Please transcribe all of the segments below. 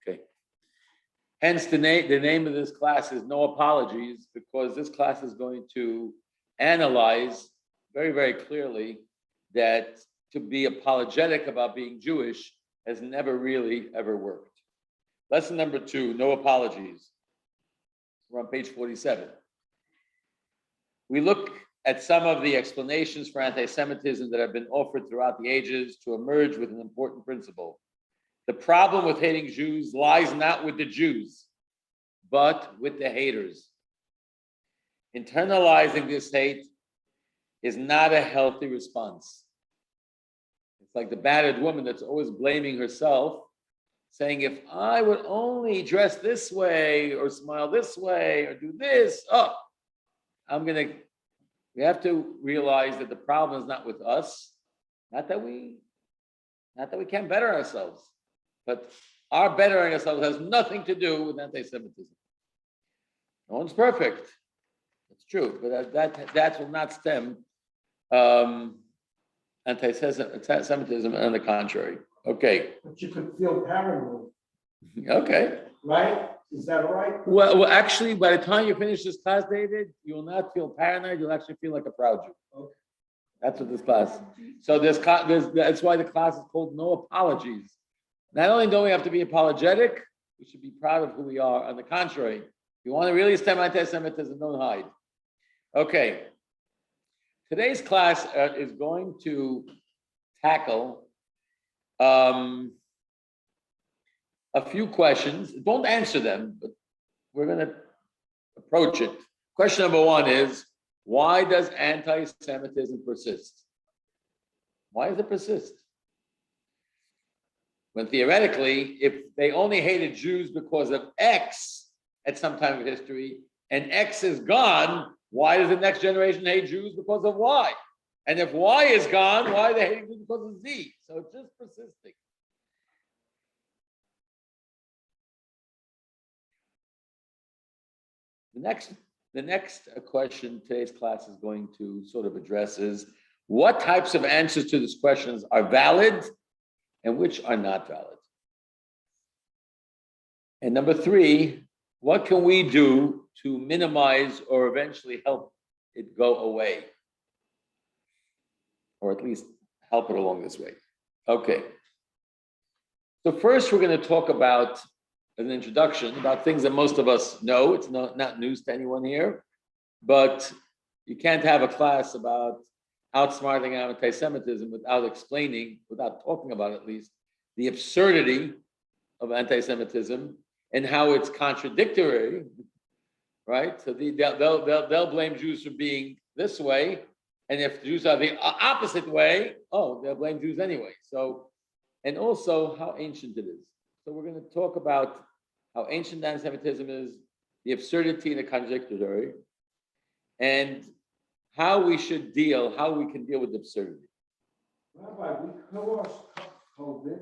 Okay. Hence, the name of this class is No Apologies, because this class is going to analyze very, very clearly that to be apologetic about being Jewish has never really ever worked. Lesson number 2, no apologies. We're on page 47. We look at some of the explanations for anti-Semitism that have been offered throughout the ages to emerge with an important principle. The problem with hating Jews lies not with the Jews, but with the haters. Internalizing this hate is not a healthy response. It's like the battered woman that's always blaming herself, saying, if I would only dress this way or smile this way or do this, we have to realize that the problem is not with us, not that we can't better ourselves, but our bettering ourselves has nothing to do with anti-Semitism. No one's perfect. It's true, but that will not stem anti-Semitism, on the contrary. Okay. But you could feel paranoid. Okay. Right? Is that right? Well, actually, by the time you finish this class, David, you will not feel paranoid. You'll actually feel like a proud Jew. Okay. That's what this class. So that's why the class is called No Apologies. Not only don't we have to be apologetic, we should be proud of who we are. On the contrary, if you want to really stem anti-Semitism, don't hide. Okay. Today's class is going to tackle a few questions. Don't answer them, but we're going to approach it. Question number 1 is, why does anti-Semitism persist? Why does it persist? When theoretically, if they only hated Jews because of X at some time of history, and X is gone, why does the next generation hate Jews because of Y? And if Y is gone, why are they hating Jews because of Z? So it's just persisting. The next question today's class is going to sort of address is, what types of answers to these questions are valid and which are not valid? And number 3, what can we do to minimize or eventually help it go away? Or at least help it along this way. Okay. So first we're going to talk about an introduction about things that most of us know. It's not news to anyone here, but you can't have a class about outsmarting anti-Semitism without explaining, without talking about at least, the absurdity of anti-Semitism and how it's contradictory, right? So they'll blame Jews for being this way, and if Jews are the opposite way, they'll blame Jews anyway. So, and also how ancient it is. So we're going to talk about how ancient anti-Semitism is, the absurdity and the contradictory, and how we can deal with absurdity. Rabbi, we caused COVID,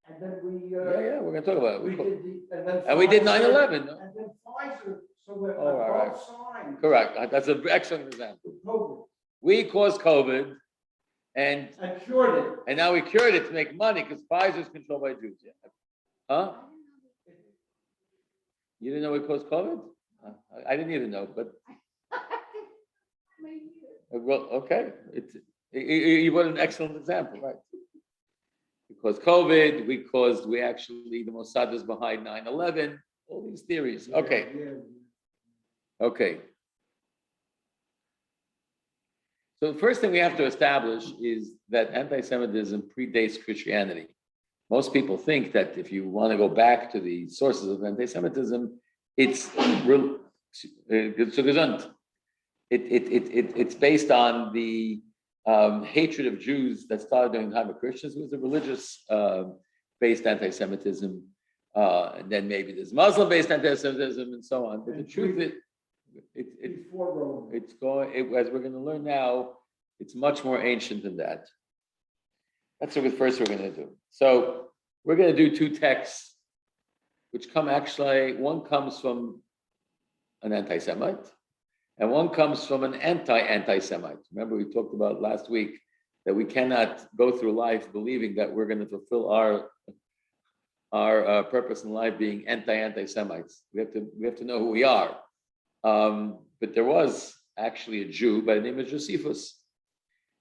and then we we're going to talk about it. We did 9/11. And then Pfizer, so we're right. both sides. Correct. That's an excellent example. COVID. We caused COVID, and cured it. And now we cured it to make money because Pfizer is controlled by Jews. Huh? You didn't know we caused COVID? I didn't even know, but well, okay. You put an excellent example, right? We caused COVID. The Mossad is behind 9/11. All these theories. Okay. Okay. So the first thing we have to establish is that anti-Semitism predates Christianity. Most people think that if you want to go back to the sources of anti-Semitism, it's based on the hatred of Jews that started during the time of Christians. It was a religious-based anti-Semitism, and then maybe there's Muslim-based anti-Semitism and so on. But the truth is, as we're going to learn now, it's much more ancient than that. That's what first we're going to do. So we're going to do 2 texts, which one comes from an anti-Semite, and one comes from an anti-Semite. Remember, we talked about last week that we cannot go through life believing that we're going to fulfill our purpose in life being anti-Semites. We have to know who we are. But there was actually a Jew by the name of Josephus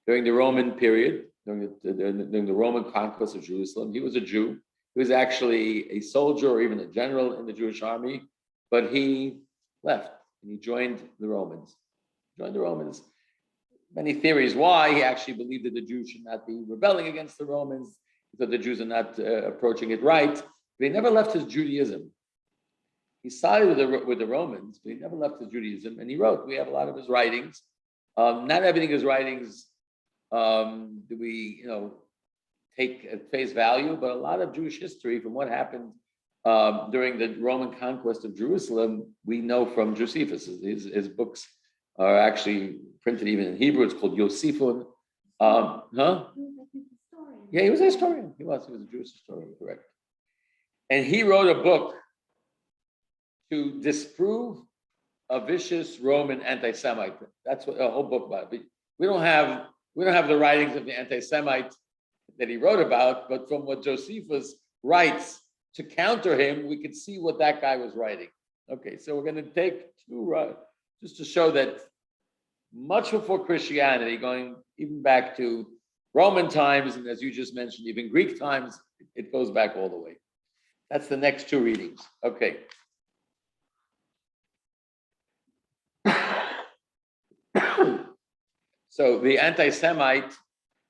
during the Roman period, during the Roman conquest of Jerusalem. He was a Jew. He was actually a soldier or even a general in the Jewish army, but he left and he joined the Romans. Many theories why. He actually believed that the Jews should not be rebelling against the Romans, that the Jews are not approaching it right. But he never left his Judaism. He sided with the Romans, but he never left his Judaism. And he wrote. We have a lot of his writings. Not everything in his writings do we, take at face value, but a lot of Jewish history from what happened during the Roman conquest of Jerusalem, we know from Josephus. His books are actually printed even in Hebrew. It's called Yosifun. Yeah, he was a historian. He was a Jewish historian, correct. And he wrote a book to disprove a vicious Roman anti-Semite. That's what a whole book about it. We don't have the writings of the anti-Semite that he wrote about, but from what Josephus writes to counter him, we could see what that guy was writing. Okay, so we're going to take two, just to show that much before Christianity, going even back to Roman times, and as you just mentioned, even Greek times, it goes back all the way. That's the next two readings. Okay. So the anti-Semite,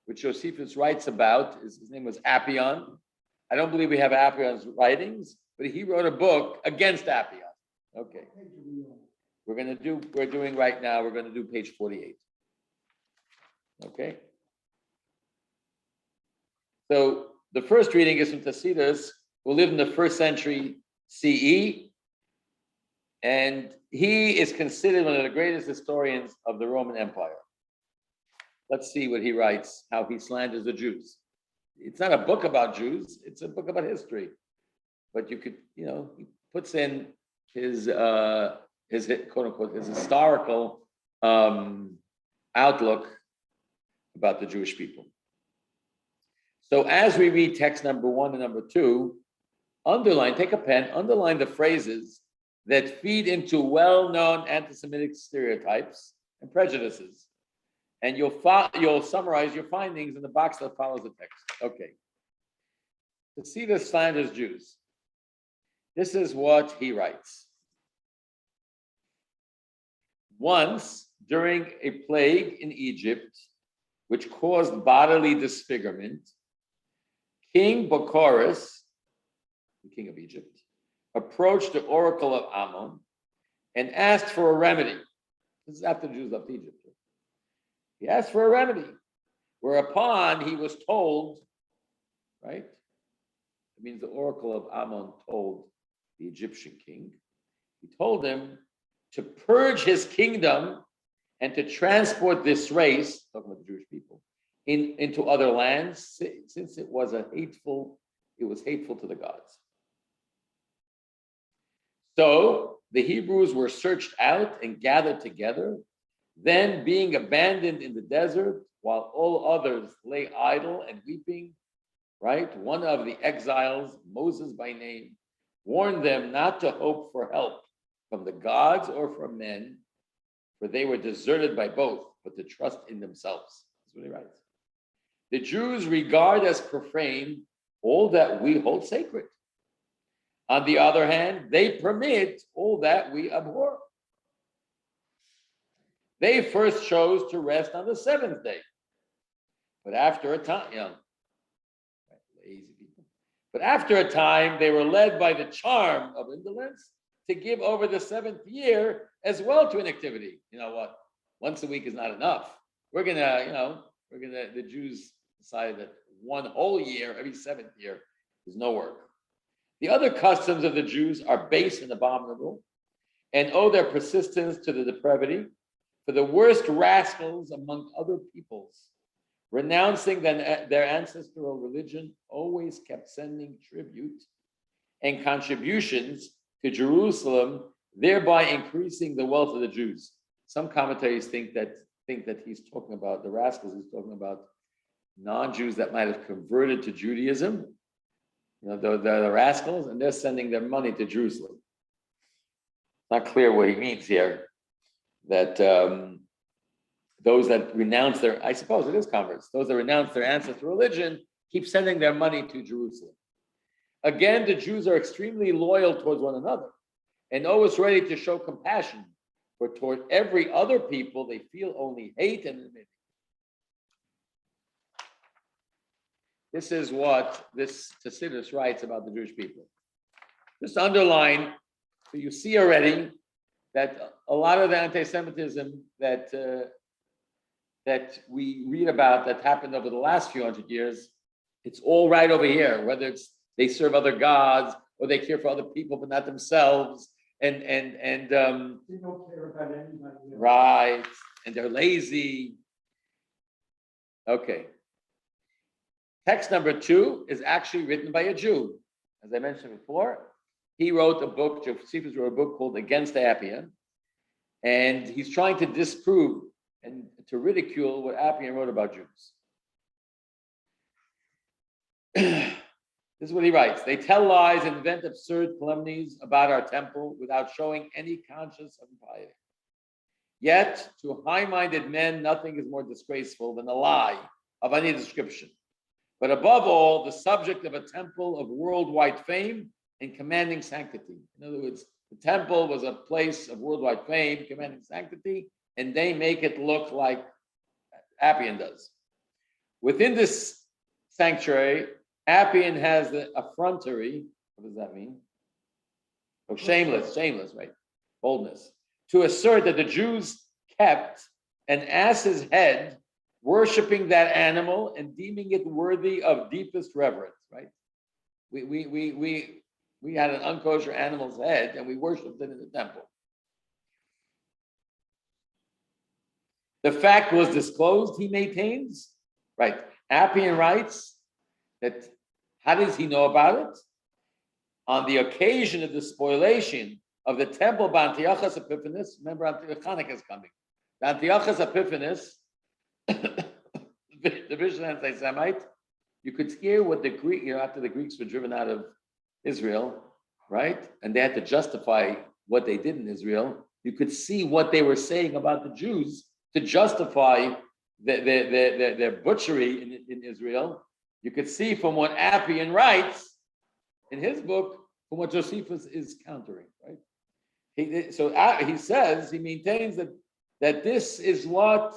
which Josephus writes about, his name was Appian. I don't believe we have Appion's writings, but he wrote a book against Appian. Okay. We're going to do page 48. Okay. So the first reading is from Tacitus, who lived in the 1st century CE, and he is considered one of the greatest historians of the Roman Empire. Let's see what he writes, how he slanders the Jews. It's not a book about Jews, it's a book about history. But you could, he puts in his quote unquote, his historical outlook about the Jewish people. So as we read text number 1 and number 2, take a pen, underline the phrases that feed into well-known anti-Semitic stereotypes and prejudices. And you'll summarize your findings in the box that follows the text. Okay. Tacitus slanders Jews. This is what he writes. Once, during a plague in Egypt, which caused bodily disfigurement, King Bocchorus, the king of Egypt, approached the oracle of Ammon and asked for a remedy. This is after the Jews left Egypt. He asked for a remedy, whereupon he was told, right? It means the oracle of Ammon told the Egyptian king, he told him to purge his kingdom and to transport this race, talking about the Jewish people, into other lands, since it was hateful to the gods. So the Hebrews were searched out and gathered together. Then, being abandoned in the desert, while all others lay idle and weeping, right? One of the exiles, Moses by name, warned them not to hope for help from the gods or from men, for they were deserted by both, but to trust in themselves. That's what he writes. The Jews regard as profane all that we hold sacred. On the other hand, they permit all that we abhor. They first chose to rest on the 7th day. But after a time, lazy people. But after a time, they were led by the charm of indolence to give over the 7th year as well to inactivity. You know what? Once a week is not enough. The Jews decided that one whole year, every 7th year, is no work. The other customs of the Jews are base and abominable and owe their persistence to the depravity. For the worst rascals among other peoples, renouncing their ancestral religion, always kept sending tribute and contributions to Jerusalem, thereby increasing the wealth of the Jews. Some commentators think that he's talking about the rascals. He's talking about non-Jews that might have converted to Judaism, They're the rascals, and they're sending their money to Jerusalem. Not clear what he means here. That those that renounce I suppose it is converts. Those that renounce their ancestral religion keep sending their money to Jerusalem. Again, the Jews are extremely loyal towards one another and always ready to show compassion. But toward every other people, they feel only hate and enmity. This is what this Tacitus writes about the Jewish people. Just to underline, so you see already that a lot of the anti-Semitism that we read about that happened over the last few hundred years, it's all right over here, whether it's they serve other gods or they care for other people but not themselves. And They don't care about anybody else. right, and they're lazy. Okay. Text number 2 is actually written by a Jew. As I mentioned before, he wrote a book, Josephus wrote a book called Against Appian, and he's trying to disprove and to ridicule what Appian wrote about Jews. This is what he writes. They tell lies and invent absurd calumnies about our temple without showing any conscience of impiety. Yet, to high-minded men, nothing is more disgraceful than a lie of any description. But above all, the subject of a temple of worldwide fame and commanding sanctity. In other words, the temple was a place of worldwide fame, commanding sanctity, and they make it look like Appian does. Within this sanctuary, Appian has the effrontery. What does that mean? Oh, shameless, right? Boldness. To assert that the Jews kept an ass's head, worshiping that animal and deeming it worthy of deepest reverence, right? We had an unkosher animal's head and we worshipped it in the temple. The fact was disclosed, he maintains. Right. Appian writes that, how does he know about it? On the occasion of the spoliation of the temple by Antiochus Epiphanes, remember Hanukkah is coming. Antiochus Epiphanes, the vicious anti-Semite, you could hear what the Greek, after the Greeks were driven out of Israel, right? And they had to justify what they did in Israel. You could see what they were saying about the Jews to justify their butchery in Israel. You could see from what Appian writes in his book, from what Josephus is countering, right? He says, he maintains that this is what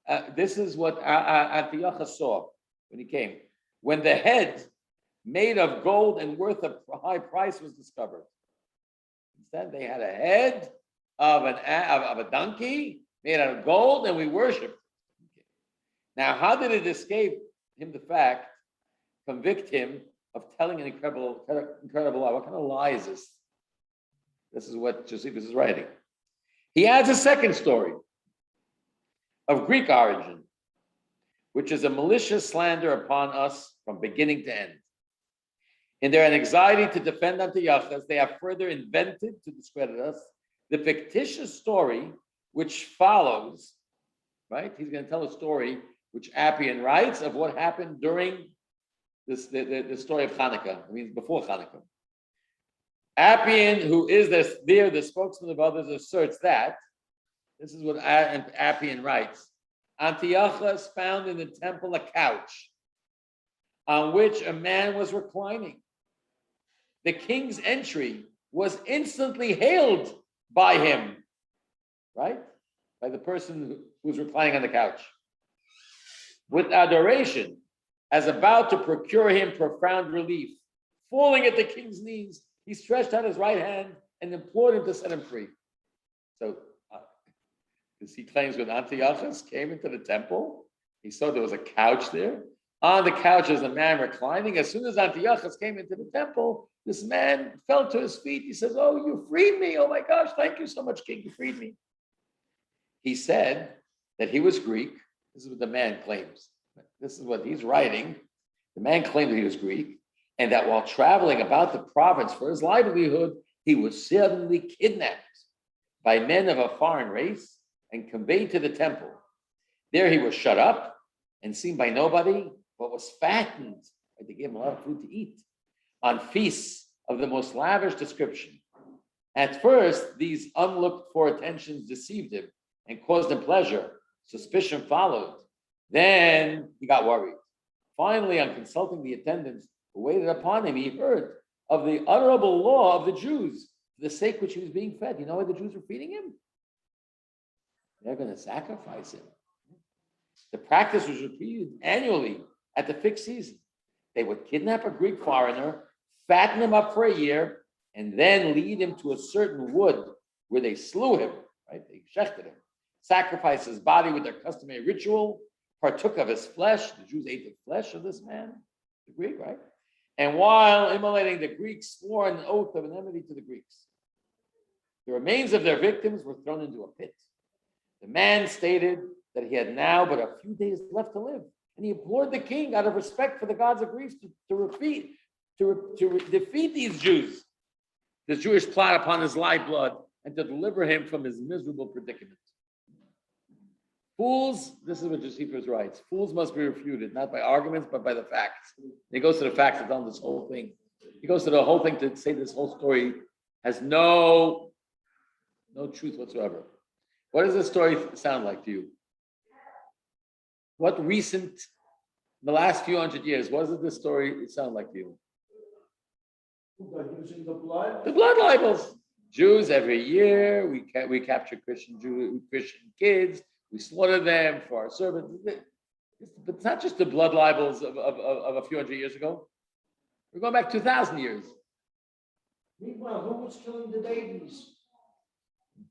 Antiochus saw when he came. When the head made of gold and worth a high price was discovered. Instead, they had a head of a donkey made out of gold, and we worshipped. Okay. Now, how did it escape him the fact, convict him of telling an incredible lie? What kind of lie is this? This is what Josephus is writing. He adds a second story of Greek origin, which is a malicious slander upon us from beginning to end. In their anxiety to defend Antiochus, they have further invented to discredit us the fictitious story which follows, right? He's going to tell a story which Appian writes of what happened during the story of Hanukkah. I mean, before Hanukkah. Appian, who is the spokesman of others, asserts that, this is what Appian writes, Antiochus found in the temple a couch on which a man was reclining. The king's entry was instantly hailed by him, right? By the person who was reclining on the couch. With adoration, as about to procure him profound relief. Falling at the king's knees, he stretched out his right hand and implored him to set him free. So, he claims when Antiochus came into the temple, he saw there was a couch there. On the couch is a man reclining. As soon as Antiochus came into the temple, this man fell to his feet. He says, "Oh, you freed me. Oh my gosh, thank you so much, king. You freed me." He said that he was Greek. This is what the man claims. This is what he's writing. The man claimed that he was Greek, and that while traveling about the province for his livelihood, he was suddenly kidnapped by men of a foreign race and conveyed to the temple. There he was shut up and seen by nobody, but was fattened. They gave him a lot of food to eat. on feasts of the most lavish description. At first, these unlooked for attentions deceived him and caused him pleasure. Suspicion followed. Then he got worried. Finally, on consulting the attendants who waited upon him, he heard of the utterable law of the Jews, for the sake which he was being fed. You know why the Jews were feeding him? They're going to sacrifice him. The practice was repeated annually at the fixed season. They would kidnap a Greek foreigner, fatten him up for a year, and then lead him to a certain wood where they slew him, right? They shechted him, sacrificed his body with their customary ritual, partook of his flesh. The Jews ate the flesh of this man, the Greek, right? And while immolating the Greeks, swore an oath of enmity to the Greeks. The remains of their victims were thrown into a pit. The man stated that he had now but a few days left to live, and he implored the king, out of respect for the gods of Greece, to defeat these Jews, the Jewish plot upon his lifeblood, and to deliver him from his miserable predicament. Fools, this is what Josephus writes, fools must be refuted, not by arguments, but by the facts. He goes to the facts to tell this whole thing. He goes to the whole thing to say this whole story has no truth whatsoever. What does this story sound like to you? What recent, in the last few hundred years, what does this story sound like to you? Using the blood? The blood libels. Jews every year, we capture Christian kids, we slaughter them for our servants. But it's not just the blood libels of a few hundred years ago. We're going back 2,000 years. Meanwhile, who was killing the babies?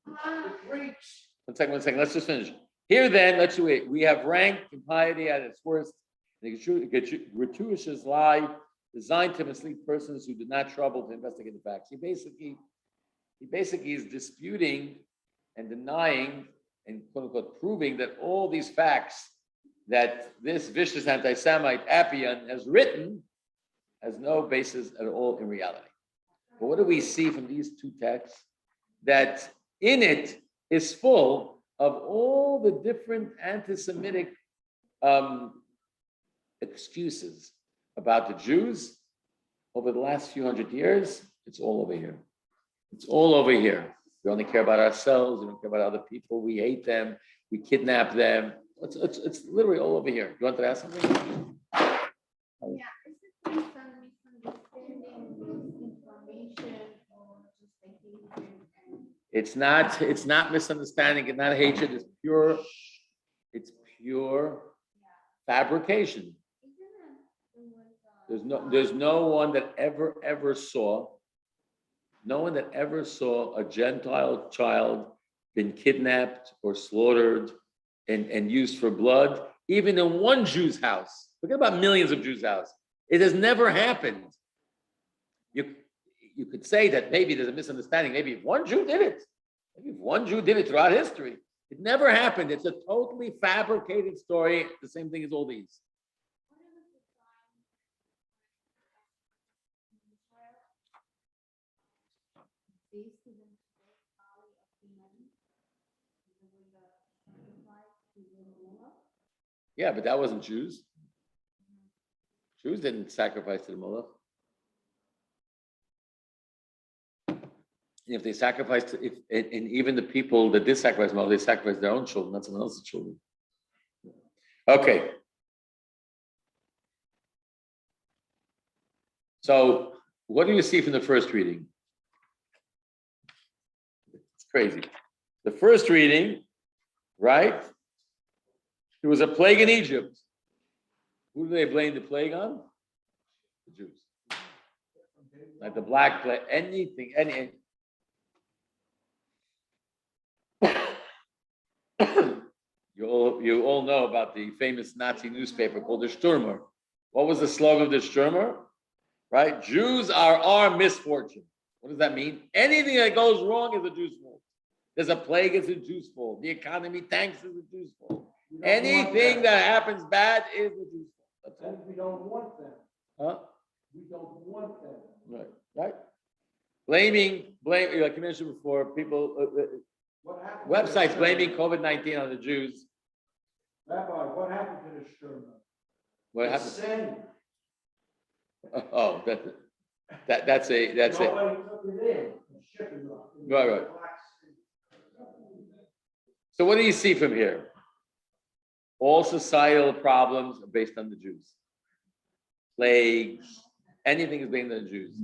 The Greeks. One second. Let's just finish. Here then, let's wait. We have ranked impiety at its worst. The gratuitous lie designed to mislead persons who did not trouble to investigate the facts. He basically is disputing and denying and quote unquote proving that all these facts that this vicious anti-Semite Appian has written has no basis at all in reality. But what do we see from these two texts? That in it is full of all the different anti-Semitic excuses about the Jews over the last few hundred years. It's all over here. It's all over here. We only care about ourselves. We don't care about other people. We hate them. We kidnap them. It's literally all over here. You want to ask something? Yeah, is it based on misunderstanding, misinformation, or just like hatred? It's not misunderstanding. It's not hatred. It's pure fabrication. There's no one that ever saw. No one that ever saw a Gentile child been kidnapped or slaughtered and used for blood, even in one Jew's house. Forget about millions of Jews' houses. It has never happened. You could say that maybe there's a misunderstanding. Maybe if one Jew did it. Maybe if one Jew did it throughout history. It never happened. It's a totally fabricated story. The same thing as all these. Yeah, but that wasn't Jews. Jews didn't sacrifice to the Moloch. If they sacrificed, and even the people that did sacrifice Moloch, they sacrificed their own children, not someone else's children. Okay. So, what do you see from the first reading? It's crazy. The first reading, right? There was a plague in Egypt. Who do they blame the plague on? The Jews. Like the Black Plague, anything, any. You all know about the famous Nazi newspaper called the Stürmer. What was the slogan of the Stürmer? Right? Jews are our misfortune. What does that mean? Anything that goes wrong is a Jew's fault. There's a plague, it's a Jew's fault. The economy tanks is a Jew's fault. Anything that happens bad is a Jew's fault. And we don't want them. Huh? We don't want them. Right. Blame, like you mentioned before, people, What happened? websites blaming COVID-19 on the Jews. Rabbi, what happened to the Sturman? What happened? Sin. Oh, That's it. Nobody took it in, the shipping lot. Right. So what do you see from here? All societal problems are based on the Jews. Plagues, anything is based on the Jews.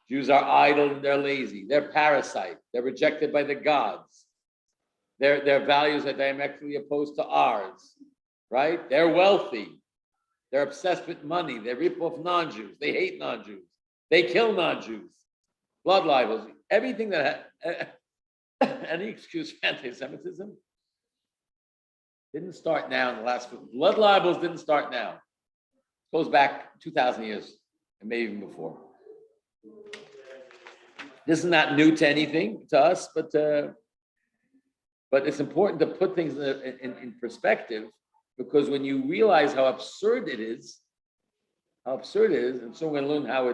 Jews are idle and they're lazy. They're parasite. They're rejected by the gods. Their values are diametrically opposed to ours, right? They're wealthy. They're obsessed with money. They rip off non-Jews. They hate non-Jews. They kill non-Jews. Blood libels. Everything that any excuse for anti-Semitism didn't start now in the last. Blood libels didn't start now. It goes back 2,000 years and maybe even before. This is not new to anything to us, but it's important to put things in perspective, because when you realize how absurd it is, and so we're going to learn how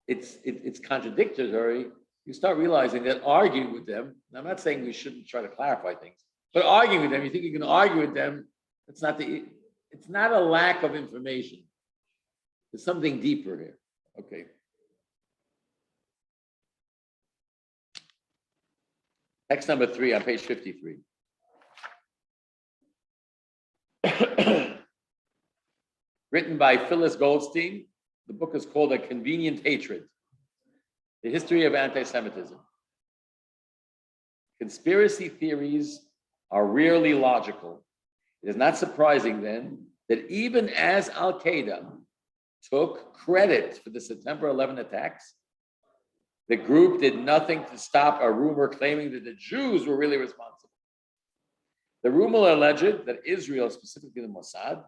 it's contradictory. You start realizing that arguing with them, and I'm not saying we shouldn't try to clarify things, but arguing with them, you think you can argue with them, it's not a lack of information. There's something deeper here. Okay. Text number 3 on page 53. Written by Phyllis Goldstein. The book is called A Convenient Hatred: The History of Anti-Semitism. Conspiracy theories are rarely logical. It is not surprising then that even as Al-Qaeda took credit for the September 11 attacks, the group did nothing to stop a rumor claiming that the Jews were really responsible. The rumor alleged that Israel, specifically the Mossad,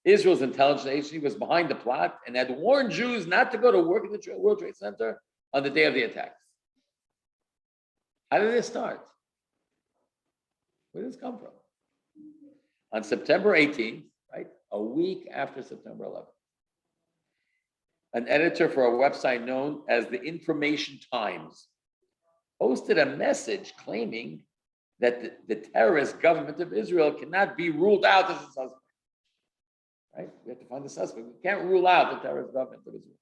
Israel's intelligence agency, was behind the plot and had warned Jews not to go to work at the World Trade Center on the day of the attacks. How did this start? Where did this come from? On September 18th, right, a week after September 11th, an editor for a website known as the Information Times posted a message claiming that the terrorist government of Israel cannot be ruled out as a suspect. Right? We have to find the suspect. We can't rule out the terrorist government of Israel.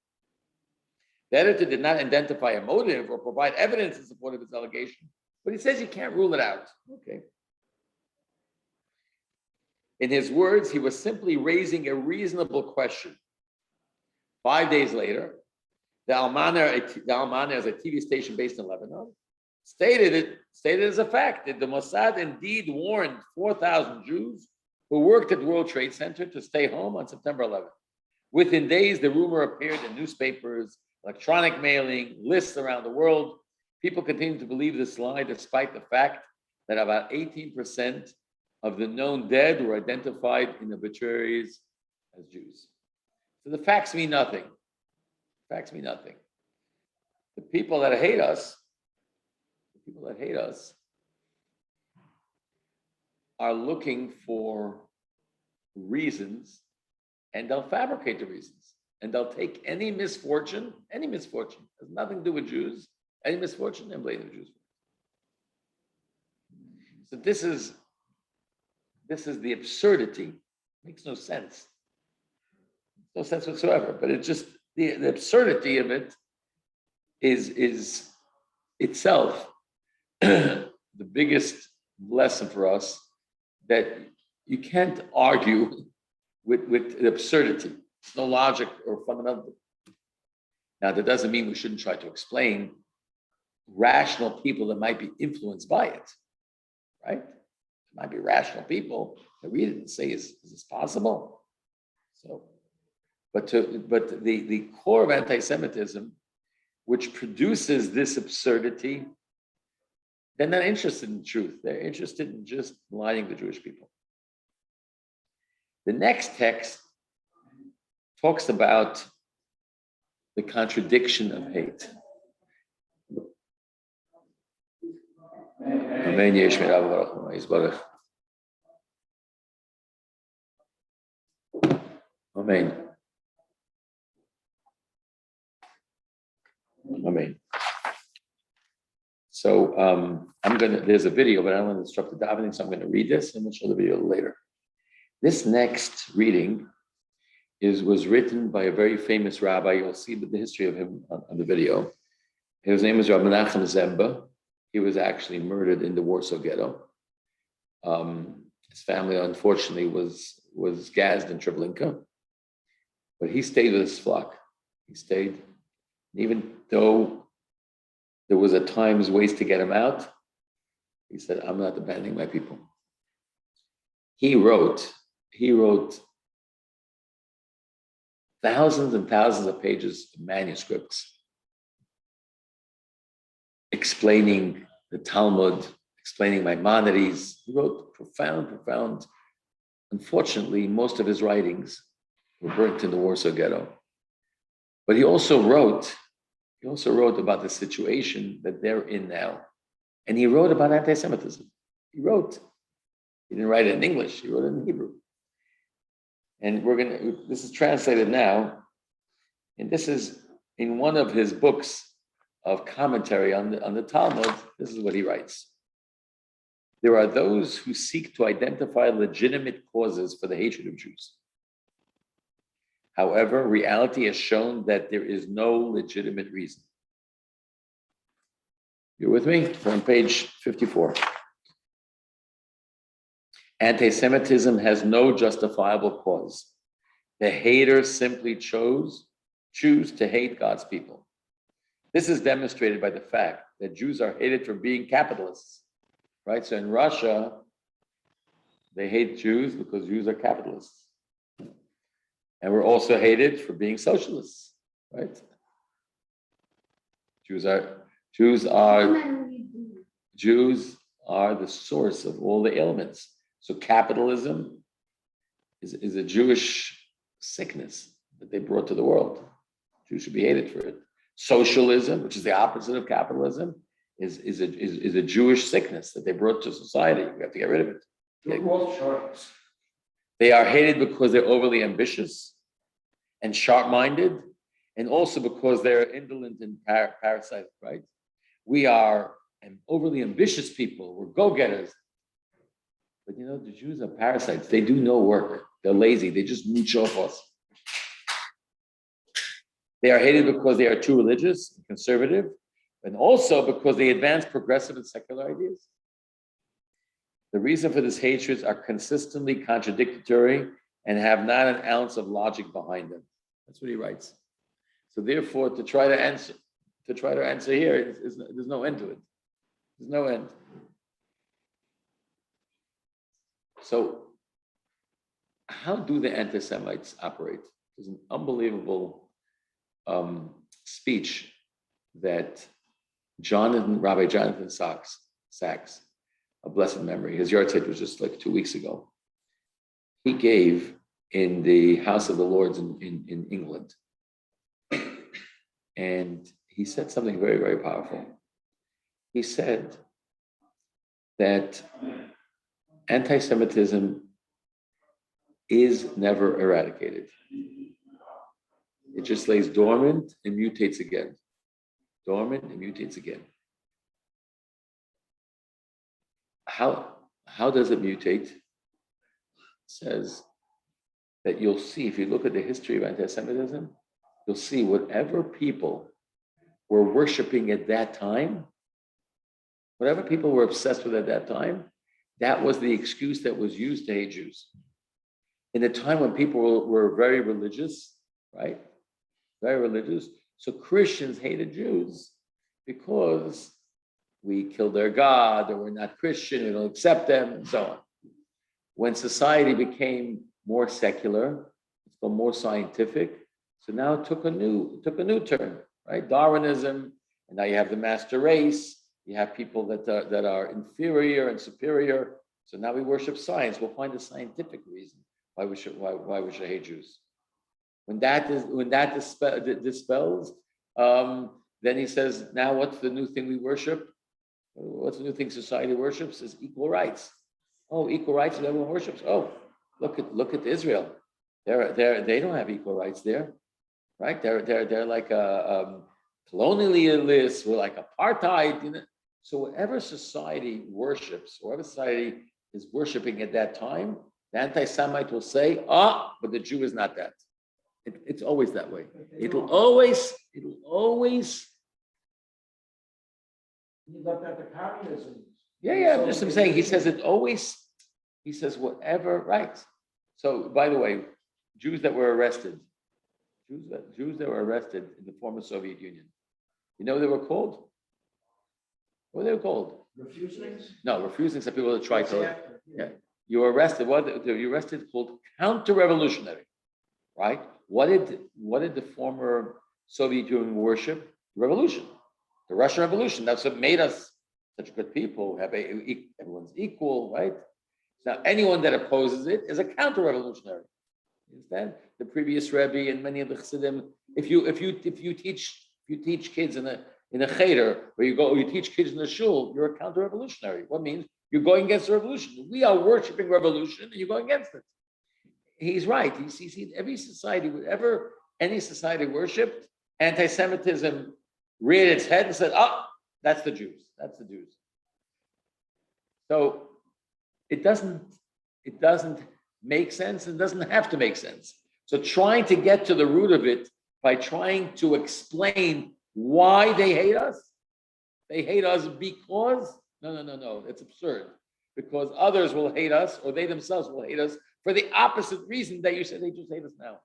The editor did not identify a motive or provide evidence in support of his allegation, but he says you can't rule it out. Okay. In his words, he was simply raising a reasonable question. 5 days later, the Al-Mana is a TV station based in Lebanon, stated as a fact that the Mossad indeed warned 4,000 Jews who worked at World Trade Center to stay home on September 11th. Within days, the rumor appeared in newspapers, electronic mailing, lists around the world. People continued to believe this lie despite the fact that about 18% of the known dead were identified in obituaries as Jews. So the facts mean nothing. Facts mean nothing. The people that hate us are looking for reasons, and they'll fabricate the reasons, and they'll take any misfortune, has nothing to do with Jews, any misfortune, and blame the Jews. So this is the absurdity. Makes no sense. No sense whatsoever, but it's just the absurdity of it is itself the biggest lesson for us, that you can't argue with the absurdity. There's no logic or fundamental. Now, that doesn't mean we shouldn't try to explain rational people that might be influenced by it, right? There might be rational people that read it and say, is this possible? So, but the core of anti-Semitism, which produces this absurdity, they're not interested in truth. They're interested in just lying to Jewish people. The next text talks about the contradiction of hate. Amen. Amen. Amen. So there's a video, but I don't want to disrupt the davening, so I'm going to read this and we'll show the video later. This next reading was written by a very famous rabbi. You'll see the history of him on the video. His name is Rabbi Menachem Zemba. He was actually murdered in the Warsaw Ghetto. His family, unfortunately, was gassed in Treblinka, but he stayed with his flock. He stayed, even though there was at times ways to get him out. He said, "I'm not abandoning my people." He wrote thousands and thousands of pages of manuscripts explaining the Talmud, explaining Maimonides. He wrote profound. Unfortunately, most of his writings were burnt in the Warsaw Ghetto. But he also wrote about the situation that they're in now. And he wrote about anti-Semitism. He didn't write it in English, he wrote it in Hebrew. And this is translated now, and this is in one of his books of commentary on the Talmud. This is what he writes. There are those who seek to identify legitimate causes for the hatred of Jews. However, reality has shown that there is no legitimate reason. You're with me? We're on page 54. Anti-Semitism has no justifiable cause. The haters simply choose to hate God's people. This is demonstrated by the fact that Jews are hated for being capitalists, right? So in Russia, they hate Jews because Jews are capitalists. And we're also hated for being socialists, right? Jews are the source of all the ailments. So capitalism is a Jewish sickness that they brought to the world. Jews should be hated for it. Socialism, which is the opposite of capitalism, is a Jewish sickness that they brought to society. We have to get rid of it. They are hated because they're overly ambitious and sharp-minded, and also because they're indolent and parasitic, right? We are an overly ambitious people. We're go-getters. But the Jews are parasites. They do no work. They're lazy. They just mooch off us. They are hated because they are too religious and conservative, and also because they advance progressive and secular ideas. The reason for this hatred are consistently contradictory and have not an ounce of logic behind them. That's what he writes. So therefore, to try to answer here, there's no end to it. There's no end. So how do the anti-Semites operate? There's an unbelievable speech that Rabbi Jonathan Sachs, of blessed memory, his yahrzeit was just like 2 weeks ago. He gave in the House of the Lords in England. And he said something very, very powerful. He said that anti-Semitism is never eradicated. It just lays dormant and mutates again. Dormant and mutates again. How does it mutate? It says that you'll see, if you look at the history of anti-Semitism, you'll see whatever people were worshiping at that time, whatever people were obsessed with at that time, that was the excuse that was used to hate Jews. In a time when people were very religious, right? Very religious. So Christians hated Jews because we killed their God, or we're not Christian, we don't accept them, and so on. When society became more secular, it's become more scientific, so now it took a new turn, right? Darwinism, and now you have the master race, you have people that are inferior and superior, so now we worship science. We'll find a scientific reason why we should hate Jews. When that dispels, then he says, now what's the new thing we worship? What's the new thing society worships is equal rights. Oh, equal rights that everyone worships. Oh, look at Israel. They don't have equal rights there, right? They're like a colonialists, we're like apartheid. So whatever society worships, whatever society is worshiping at that time, the anti-Semite will say, but the Jew is not that. It's always that way. But they It'll don't. always. He looked at the communism. Yeah. I'm saying. He says it always. He says whatever. Right. So, by the way, Jews that were arrested, Jews that were arrested in the former Soviet Union. You know what they were called? What were they called? Refusing? No, refusing. Some people that tried to. After, Yeah. You were arrested. What you arrested called counter-revolutionary, right? What did the former Soviet Union worship? Revolution, the Russian Revolution. That's what made us such good people. Everyone's equal, right? Now anyone that opposes it is a counter-revolutionary. You understand? The previous Rebbe and many of the Chassidim. If you teach kids in a cheder, or you teach kids in a shul, you're a counter-revolutionary. What means? You're going against the revolution. We are worshiping revolution, and you're going against it. He's right. You see, every society, any society worshipped, anti-Semitism reared its head and said, "Oh, that's the Jews. That's the Jews." So it doesn't make sense. It doesn't have to make sense. So trying to get to the root of it by trying to explain why they hate us because no, it's absurd. Because others will hate us, or they themselves will hate us for the opposite reason that you said they just hate us now.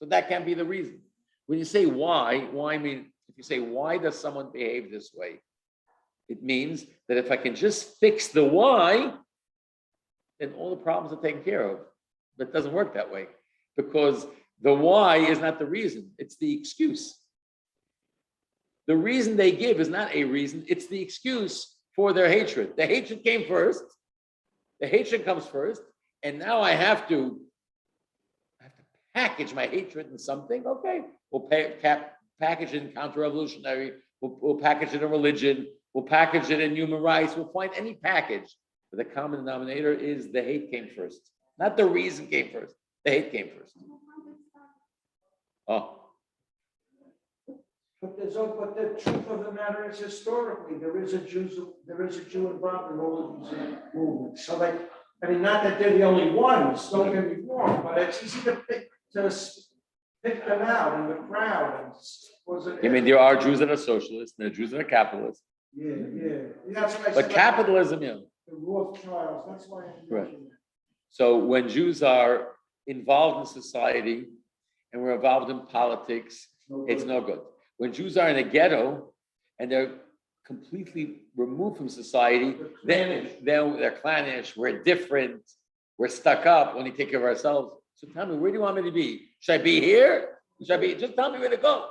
So that can't be the reason. When you say why mean, if you say why does someone behave this way, it means that if I can just fix the why, then all the problems are taken care of. But it doesn't work that way, because the why is not the reason, it's the excuse. The reason they give is not a reason, it's the excuse for their hatred. The hatred came first. The hatred comes first. And now I have to package my hatred in something. Okay, we'll package it in counter-revolutionary. We'll package it in religion. We'll package it in human rights. We'll find any package. But the common denominator is the hate came first. Not the reason came first. The hate came first. Oh. But the truth of the matter is, historically, there is a Jew involved in all of these movements. So not that they're the only ones, don't get me wrong, but it's easy to pick them out in the crowd. You mean there are Jews that are socialists, and there are Jews that are capitalists. Yeah. That's what I said. But capitalism, The Rothschilds, that's why I'm mentioning that. So when Jews are involved in society and we're involved in politics, it's no good. When Jews are in a ghetto and they're completely removed from society, then they're clannish, we're different, we're stuck up, we only take care of ourselves. So tell me, where do you want me to be? Should I be here? Just tell me where to go.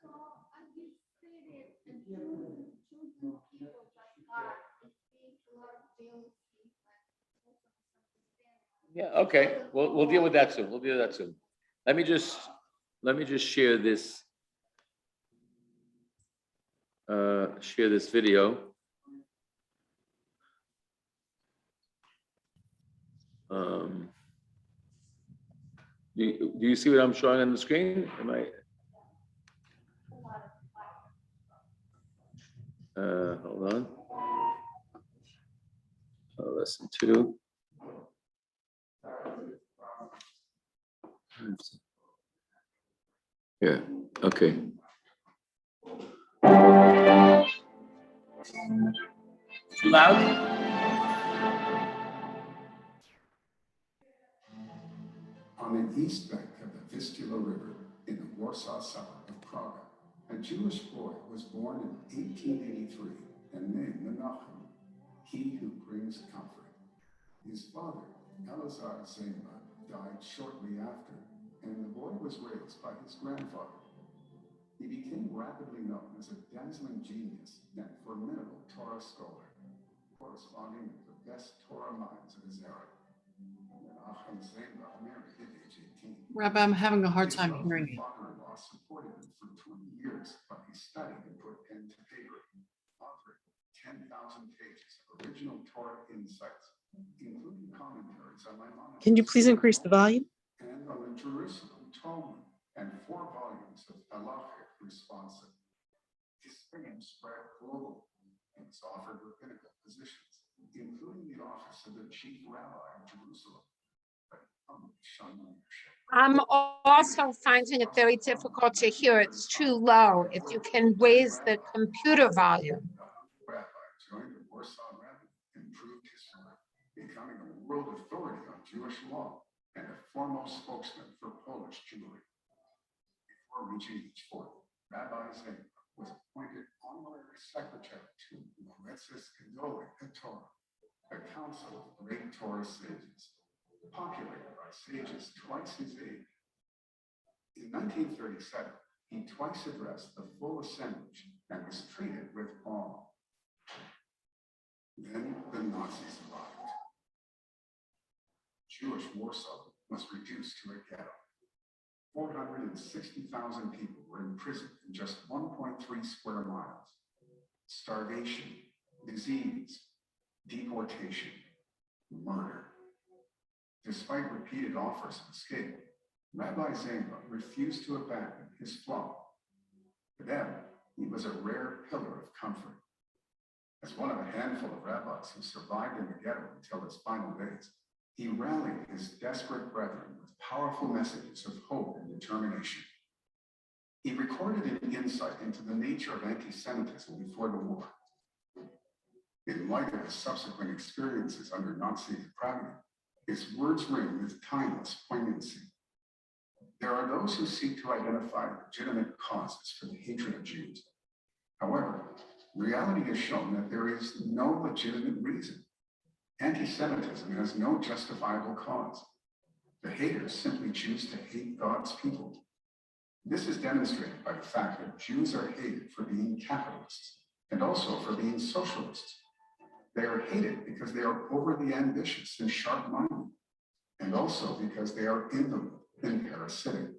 So, as you stated, choosing people like that, it creates a lot of jealousy, and also misunderstanding. Yeah, okay. We'll deal with that soon. Let me just share this. Share this video. Do you see what I'm showing on the screen? Am I? Hold on. Lesson 2. Yeah. Okay. Too loud? On the east bank of the Vistula River in the Warsaw suburb of Praga, a Jewish boy was born in 1883 and named Menachem, he who brings comfort. His father, Elazar Zemba, died shortly after, and the boy was raised by his grandfather. He became rapidly known as a dazzling genius and formidable Torah scholar, corresponding with the best Torah minds of his era. Menachem Zemba married at age 18. Rabbi, I'm having a hard time hearing you. His father-in-law supported him for 20 years, but he studied and put pen to paper, authoring 10,000 pages of original Torah insights, including commentaries on Maimonides. Can you please increase the volume? And on the Jerusalem Talmud, and 4 volumes of halachic responsive. His fame spread globally and was offered rabbinical positions, including the office of the chief rabbi of Jerusalem, but humbly shunned leadership. I'm also finding it very difficult to hear. It's too low. If you can raise the computer volume. Rabbi joined the Warsaw Rebbe, improved his work, becoming a world authority on Jewish law and a foremost spokesman for Polish Jewry. Before reaching age 40, Rabbi Zeig was appointed honorary secretary to Moetzes Gedolei HaTorah, the Council of Great Torah Sages, populated by sages twice his age. In 1937, he twice addressed the full assemblage and was treated with awe. Then the Nazis arrived. Jewish Warsaw was reduced to a ghetto. 460,000 people were imprisoned in just 1.3 square miles. Starvation, disease, deportation, murder. Despite repeated offers of escape, Rabbi Zangba refused to abandon his flock. For them, he was a rare pillar of comfort. As one of a handful of rabbis who survived in the ghetto until his final days, he rallied his desperate brethren with powerful messages of hope and determination. He recorded an insight into the nature of anti-Semitism before the war. In light of his subsequent experiences under Nazi depravity, his words ring with timeless poignancy. There are those who seek to identify legitimate causes for the hatred of Jews. However, reality has shown that there is no legitimate reason. Anti-Semitism has no justifiable cause. The haters simply choose to hate God's people. This is demonstrated by the fact that Jews are hated for being capitalists and also for being socialists. They are hated because they are overly ambitious and sharp-minded, and also because they are indolent and parasitic.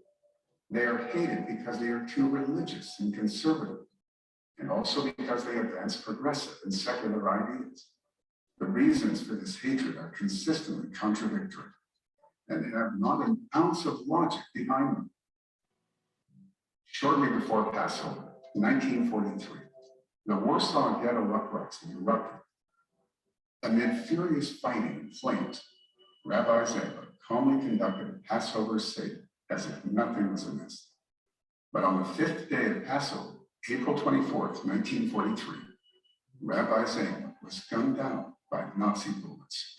They are hated because they are too religious and conservative, and also because they advance progressive and secular ideas. The reasons for this hatred are consistently contradictory, and they have not an ounce of logic behind them. Shortly before Passover, 1943, the Warsaw Ghetto uprising erupted. Amid furious fighting and flames, Rabbi Zangba calmly conducted a Passover Seder as if nothing was amiss. But on the fifth day of Passover, April 24th, 1943, Rabbi Zangba was gunned down by Nazi bullets.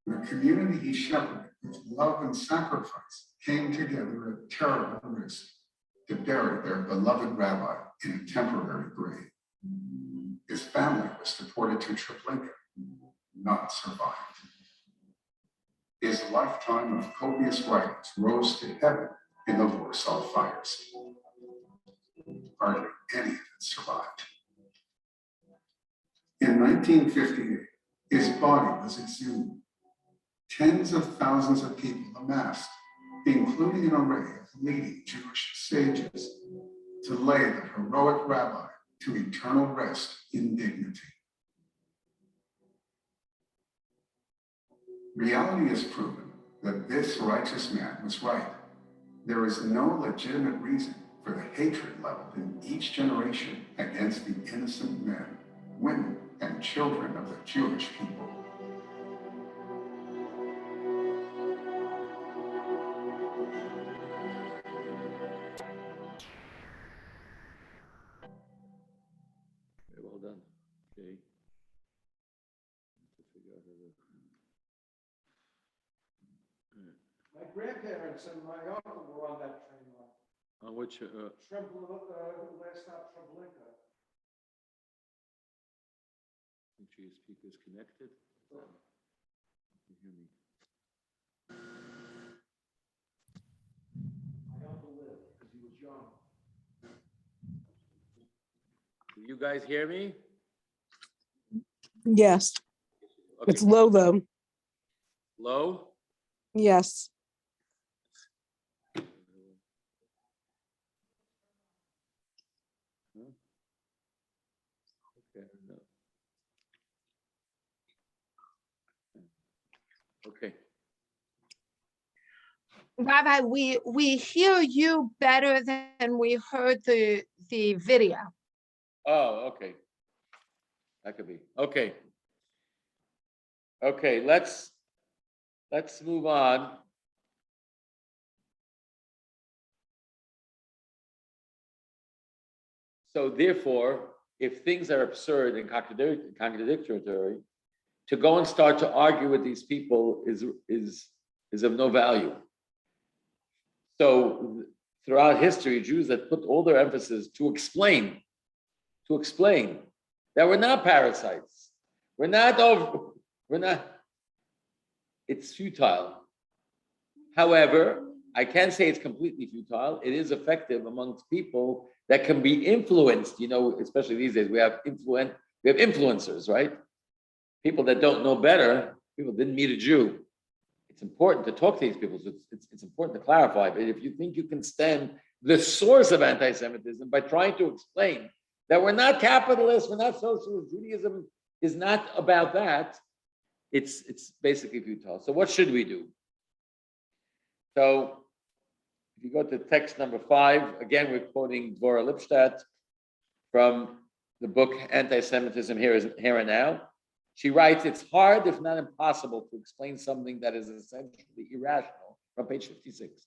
The community he shepherded with love and sacrifice came together at terrible risk to bury their beloved rabbi in a temporary grave. His family was deported to Treblinka, not survived. His lifetime of copious writings rose to heaven in the Warsaw fires. Hardly any of it survived. In 1958, his body was exhumed. Tens of thousands of people amassed, including an array of leading Jewish sages, to lay the heroic rabbi to eternal rest in dignity. Reality has proven that this righteous man was right. There is no legitimate reason for the hatred leveled in each generation against the innocent men, women, and children of the Jewish people. Very well done. Okay. To figure out how to- My grandparents and my uncle were on that train line. On which, Last stop, Treblinka. your speaker is connected? Can you hear me? My uncle lived because he was young. Do you guys hear me? Yes, Okay. it's low though. Low? Yes. Okay. No. Okay. Rabbi, we hear you better than we heard the video. Oh, okay. That could be, okay. Okay, let's move on. So therefore, if things are absurd and contradictory, to go and start to argue with these people is of no value. So throughout history, Jews that put all their emphasis to explain that we're not parasites, it's futile. However, I can't say it's completely futile. It is effective amongst people that can be influenced. Especially these days, we have influencers, right? People that don't know better. People didn't meet a Jew. It's important to talk to these people. So it's important to clarify. But if you think you can stem the source of anti-Semitism by trying to explain that we're not capitalists, we're not socialists, Judaism is not about that, it's basically futile. So what should we do? So if you go to text number 5, again, we're quoting Dvorah Lipstadt from the book Anti-Semitism Here and Now. She writes, it's hard, if not impossible, to explain something that is essentially irrational, from page 56.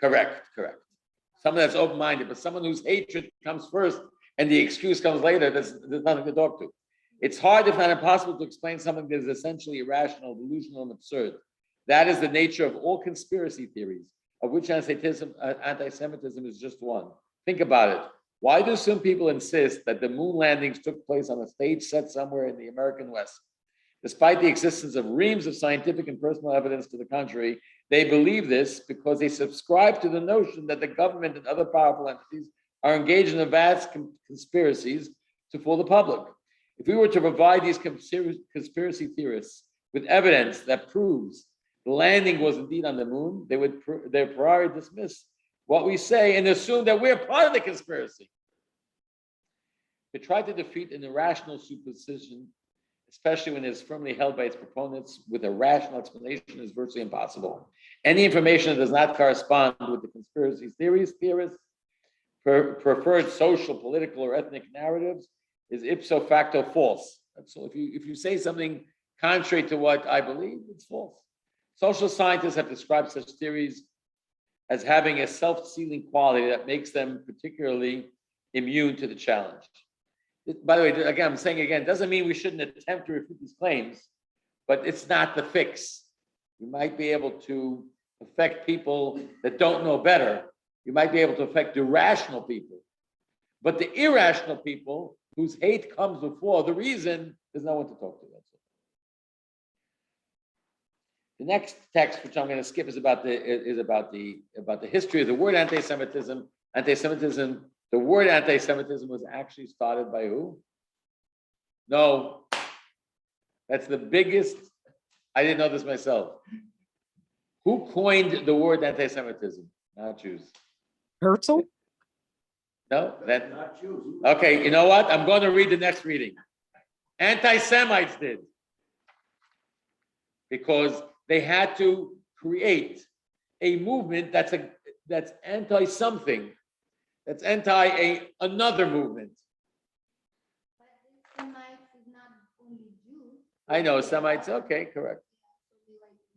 Correct. Someone that's open-minded, but someone whose hatred comes first and the excuse comes later, there's nothing to talk to. It's hard, if not impossible, to explain something that is essentially irrational, delusional, and absurd. That is the nature of all conspiracy theories, of which anti-Semitism is just one. Think about it. Why do some people insist that the moon landings took place on a stage set somewhere in the American West? Despite the existence of reams of scientific and personal evidence to the contrary, they believe this because they subscribe to the notion that the government and other powerful entities are engaged in vast conspiracies to fool the public. If we were to provide these conspiracy theorists with evidence that proves the landing was indeed on the moon, they would their priori dismiss what we say and assume that we're part of the conspiracy. To try to defeat an irrational superstition, especially when it's firmly held by its proponents with a rational explanation, is virtually impossible. Any information that does not correspond with the conspiracy theorists' preferred social, political, or ethnic narratives is ipso facto false. So if you say something contrary to what I believe, it's false. Social scientists have described such theories as having a self-sealing quality that makes them particularly immune to the challenge. By the way, again, I'm saying again, doesn't mean we shouldn't attempt to refute these claims, but it's not the fix. You might be able to affect people that don't know better. You might be able to affect irrational people. But the irrational people whose hate comes before the reason, there's no one to talk to. That's it. The next text, which I'm going to skip, is about the history of the word anti-Semitism. The word anti-Semitism was actually started by who? No, that's the biggest. I didn't know this myself. Who coined the word anti-Semitism? Not Jews. Herzl? No, that. Not Jews. Okay, you know what? I'm going to read the next reading. Anti-Semites did. Because they had to create a movement that's anti-something, that's another movement. But the Semites is not only Jews. I know, Semites, okay, correct.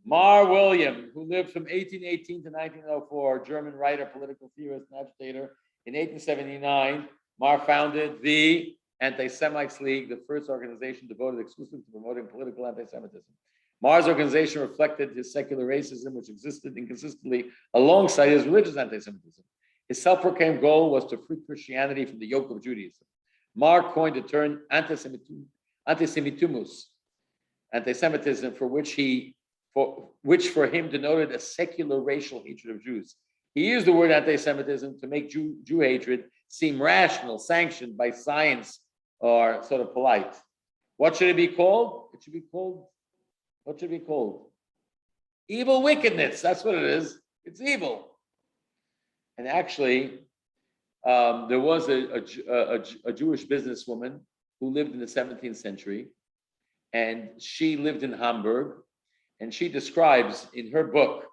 Mar William, who lived from 1818 to 1904, German writer, political theorist, and agitator. In 1879, Mar founded the Anti-Semites League, the first organization devoted exclusively to promoting political anti-Semitism. Mar's organization reflected his secular racism, which existed inconsistently alongside his religious anti-Semitism. His self-proclaimed goal was to free Christianity from the yoke of Judaism. Mar coined the term antisemitismus, anti-Semitism, which for him denoted a secular racial hatred of Jews. He used the word anti-Semitism to make Jew hatred seem rational, sanctioned by science, or sort of polite. What should it be called? It should be called, what should it be called? Evil wickedness. That's what it is. It's evil. And actually, there was a Jewish businesswoman who lived in the 17th century, and she lived in Hamburg, and she describes in her book,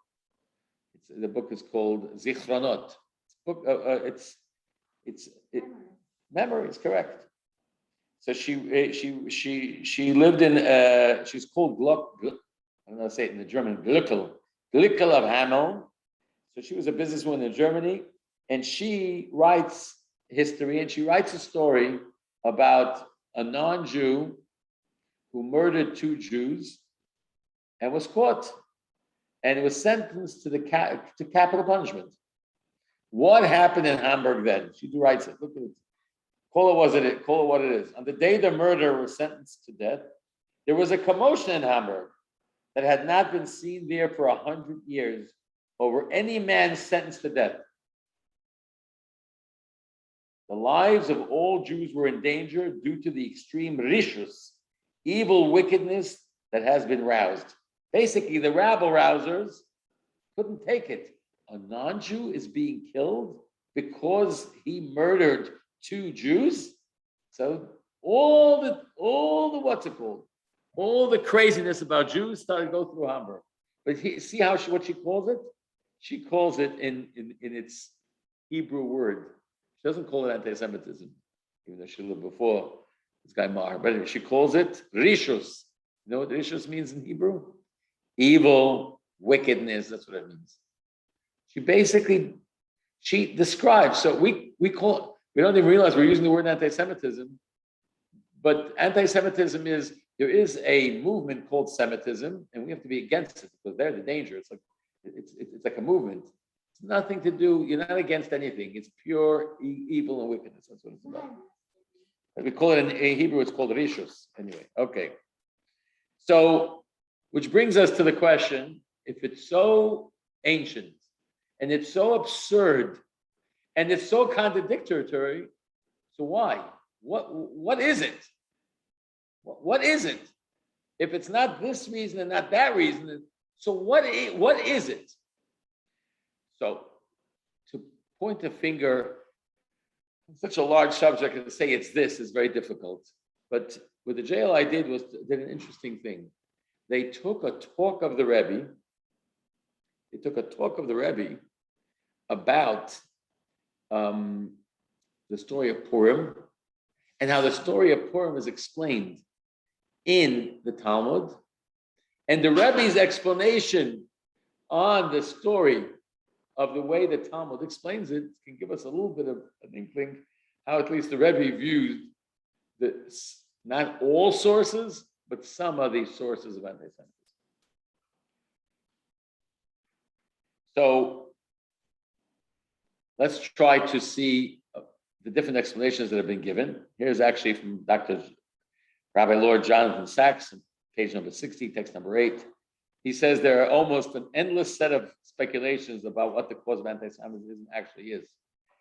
the book is called Zichronot. Memories, correct. So she lived in, she's called Gluck, I don't know how to say it in the German, Gluckel of Hamel. So she was a businesswoman in Germany, and she writes history, and she writes a story about a non-Jew who murdered 2 Jews and was caught and was sentenced to to capital punishment. What happened in Hamburg then? She writes it. Look at it. Call it what it is. On the day the murderer was sentenced to death, there was a commotion in Hamburg that had not been seen there for 100 years over any man sentenced to death. The lives of all Jews were in danger due to the extreme rishus, evil wickedness that has been roused. Basically, the rabble-rousers couldn't take it. A non-Jew is being killed because he murdered 2 Jews. So all the what's it called? All the craziness about Jews started to go through Hamburg. But see how what she calls it? She calls it in its Hebrew word. She doesn't call it anti-Semitism, even though she lived before this guy Maher. But anyway, she calls it rishus. You know what rishus means in Hebrew? Evil, wickedness. That's what it means. She describes. So we don't even realize we're using the word anti-Semitism. But anti-Semitism is, there is a movement called Semitism, and we have to be against it because they're the danger. It's like a movement. It's nothing to do, you're not against anything. It's pure evil and wickedness. That's what it's about. And we call it in Hebrew, it's called rishus. Anyway, okay. So, which brings us to the question, if it's so ancient, and it's so absurd, and it's so contradictory, so why? What is it? What is it? If it's not this reason and not that reason, so what is it? So to point a finger on such a large subject and to say it's this is very difficult. But what the JLI did an interesting thing. They took a talk of the Rebbe. About the story of Purim and how the story of Purim is explained in the Talmud, and the Rebbe's explanation on the story of the way the Talmud explains it can give us a little bit of an inkling how at least the Rebbe viewed not all sources, but some of these sources of anti-Semitism. So let's try to see the different explanations that have been given. Here's actually from Dr. Rabbi Lord Jonathan Sachs, page number 60, text number 8. He says there are almost an endless set of speculations about what the cause of anti-Semitism actually is.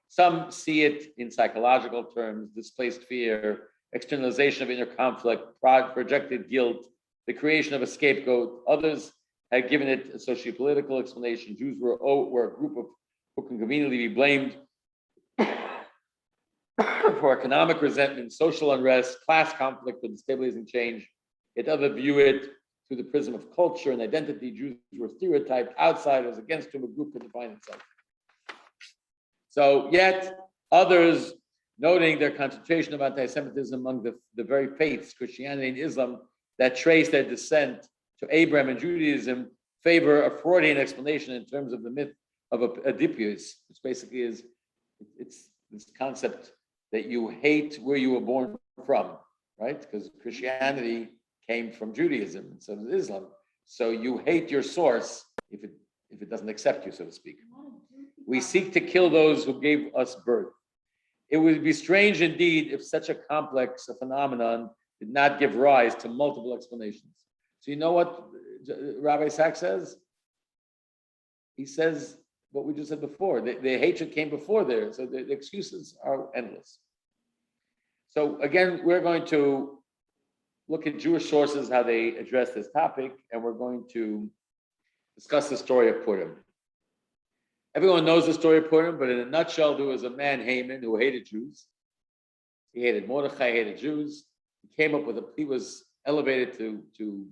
Some see it in psychological terms: displaced fear, externalization of inner conflict, projected guilt, the creation of a scapegoat. Others have given it a socio-political explanation. Jews were a group of who can conveniently be blamed for economic resentment, social unrest, class conflict, or destabilizing change. Yet others view it through the prism of culture and identity. Jews were stereotyped outsiders against whom a group could define itself. So yet others, noting their concentration of anti-Semitism among the very faiths, Christianity and Islam, that trace their descent to Abraham and Judaism, favor a Freudian explanation in terms of the myth of Oedipus, which basically is, it's this concept that you hate where you were born from, right? Because Christianity came from Judaism, and so does Islam. So you hate your source if it doesn't accept you, so to speak. We seek to kill those who gave us birth. It would be strange indeed if such a complex phenomenon did not give rise to multiple explanations. So you know what Rabbi Sachs says? He says what we just said before. The hatred came before there, so the excuses are endless. So again, we're going to look at Jewish sources, how they address this topic, and we're going to discuss the story of Purim. Everyone knows the story of Purim, but in a nutshell, there was a man, Haman, who hated Jews. He hated Mordechai, hated Jews. He was elevated to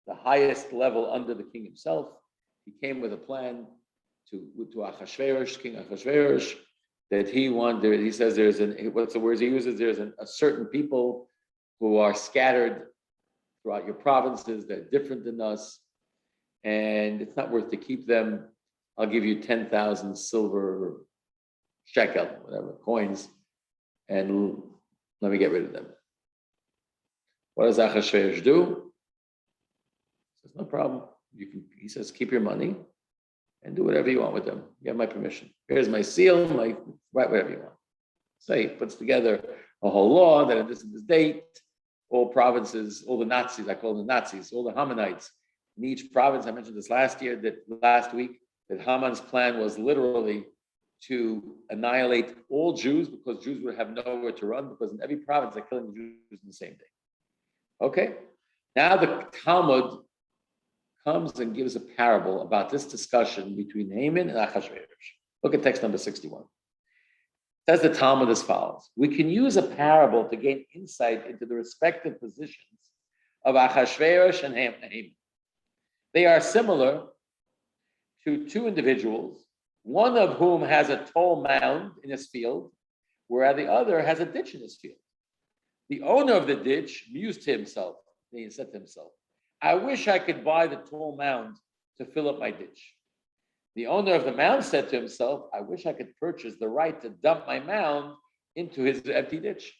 the highest level under the king himself. He came with a plan to Achashverosh, King Achashverosh, that he says what's the words he uses? There's a certain people who are scattered throughout your provinces. They're different than us. and it's not worth to keep them. I'll give you 10,000 silver shekel, whatever, coins, and let me get rid of them. What does Achashverosh do? He says, no problem. He says, keep your money and do whatever you want with them. You have my permission. Here's my seal, write whatever you want. So he puts together a whole law that at this date, all provinces, all the Nazis, I call them the Nazis, all the Hamanites, in each province, I mentioned this last week, that Haman's plan was literally to annihilate all Jews because Jews would have nowhere to run, because in every province they're killing the Jews in the same day. Okay? Now the Talmud comes and gives a parable about this discussion between Haman and Achashverosh. Look at text number 61. It says the Talmud as follows. We can use a parable to gain insight into the respective positions of Achashverosh and Haman. They are similar to two individuals, one of whom has a tall mound in his field, whereas the other has a ditch in his field. The owner of the ditch mused to himself, he said to himself, I wish I could buy the tall mound to fill up my ditch. The owner of the mound said to himself, I wish I could purchase the right to dump my mound into his empty ditch.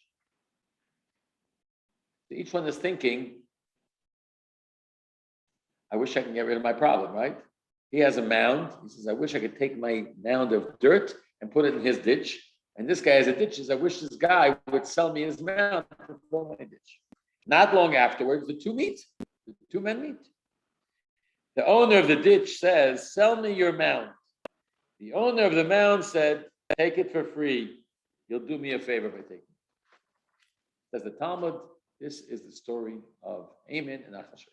So each one is thinking, I wish I can get rid of my problem, right? He has a mound. He says, I wish I could take my mound of dirt and put it in his ditch. And this guy has a ditch. He says, I wish this guy would sell me his mound to fill my ditch. Not long afterwards, the two meet. The two men meet. The owner of the ditch says, sell me your mound. The owner of the mound said, take it for free. You'll do me a favor by taking it. Says the Talmud, this is the story of Haman and Achashverosh.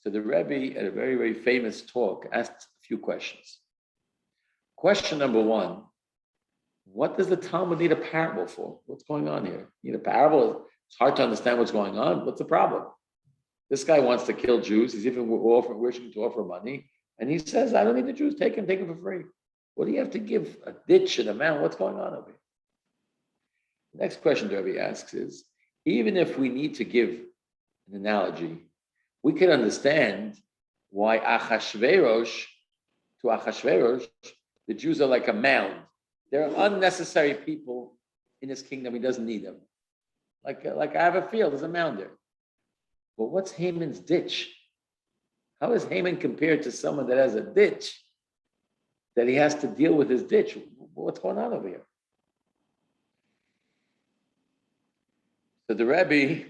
So the Rebbe, at a very, very famous talk, asked a few questions. Question number one, what does the Talmud need a parable for? What's going on here? You need a parable? It's hard to understand what's going on. What's the problem? This guy wants to kill Jews. He's even wishing to offer money. And he says, I don't need the Jews. Take him for free. What do you have to give a ditch and a mound? What's going on over here? The next question the Rebbe asks is, even if we need to give an analogy, we can understand why to Achashverosh, the Jews are like a mound. They're unnecessary people in his kingdom. He doesn't need them. Like I have a field, there's a mound there. But what's Haman's ditch? How is Haman compared to someone that has a ditch that he has to deal with his ditch? What's going on over here? So the Rebbe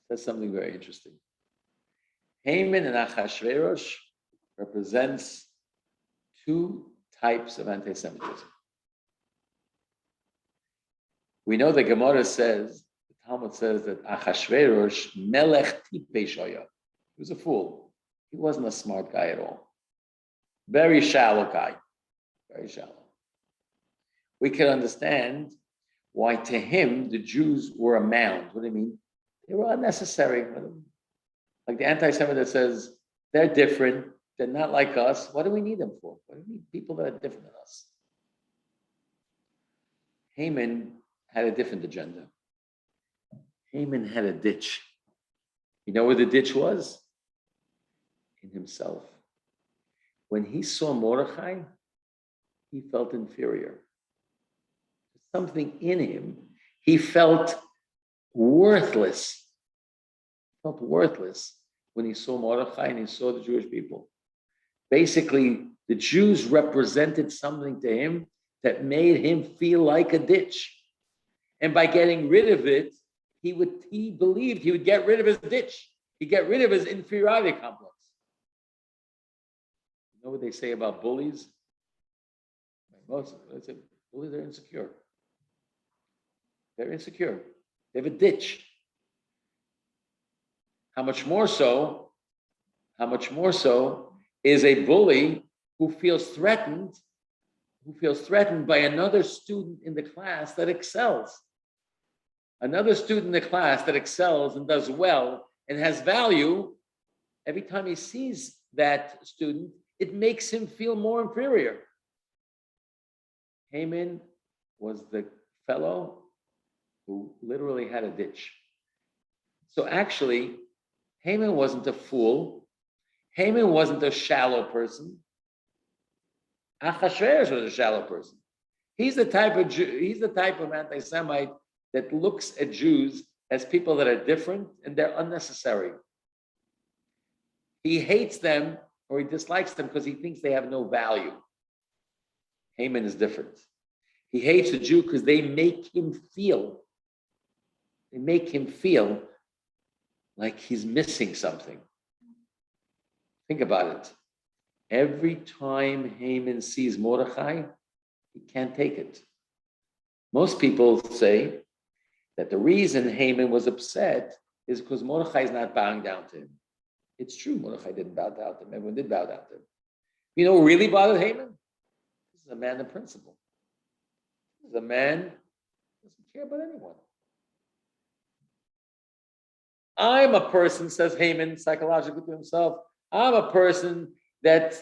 says something very interesting. Haman and Achashverosh represents two types of anti-Semitism. We know the Gemara says, the Talmud says that Achashverosh melech tipei shoya. He was a fool. He wasn't a smart guy at all. Very shallow guy. Very shallow. We can understand why to him the Jews were a mound. What do you mean? They were unnecessary. Like the anti-Semite that says, they're different, they're not like us. What do we need them for? What do we need people that are different than us? Haman had a different agenda. Haman had a ditch. You know where the ditch was? In himself. When he saw Mordechai, he felt inferior. Something in him, he felt worthless. Felt worthless when he saw Mordechai and he saw the Jewish people. Basically, the Jews represented something to him that made him feel like a ditch. And by getting rid of it, he believed he would get rid of his ditch. He'd get rid of his inferiority complex. You know what they say about bullies? Most they say bullies are insecure. They're insecure. They have a ditch. How much more so is a bully who feels threatened by another student in the class that excels. Another student in the class that excels and does well and has value. Every time he sees that student, it makes him feel more inferior. Haman was the fellow who literally had a ditch. So actually, Haman wasn't a fool. Haman wasn't a shallow person. Achashverosh was a shallow person. He's the type of Jew, he's the type of anti-Semite that looks at Jews as people that are different and they're unnecessary. He hates them or he dislikes them because he thinks they have no value. Haman is different. He hates a Jew because they make him feel like he's missing something. Think about it. Every time Haman sees Mordechai, he can't take it. Most people say that the reason Haman was upset is because Mordechai is not bowing down to him. It's true, Mordechai didn't bow down to him. Everyone did bow down to him. You know what really bothered Haman? This is a man of principle. This is a man who doesn't care about anyone. I'm a person, says Haman psychologically to himself, I'm a person that,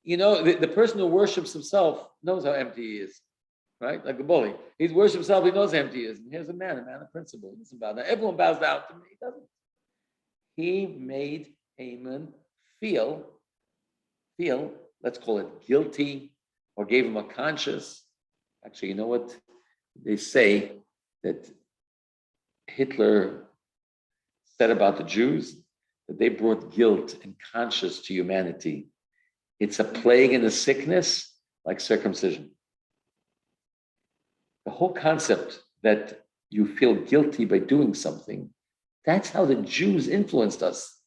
the person who worships himself knows how empty he is, right? Like the bully. He worships himself, he knows how empty he is. And here's a man of principle. He doesn't bow down. Everyone bows down to him. He doesn't. He made Haman feel, let's call it guilty, or gave him a conscience. Actually, you know what? They say that Hitler said about the Jews, that they brought guilt and conscience to humanity. It's a plague and a sickness like circumcision. The whole concept that you feel guilty by doing something, that's how the Jews influenced us.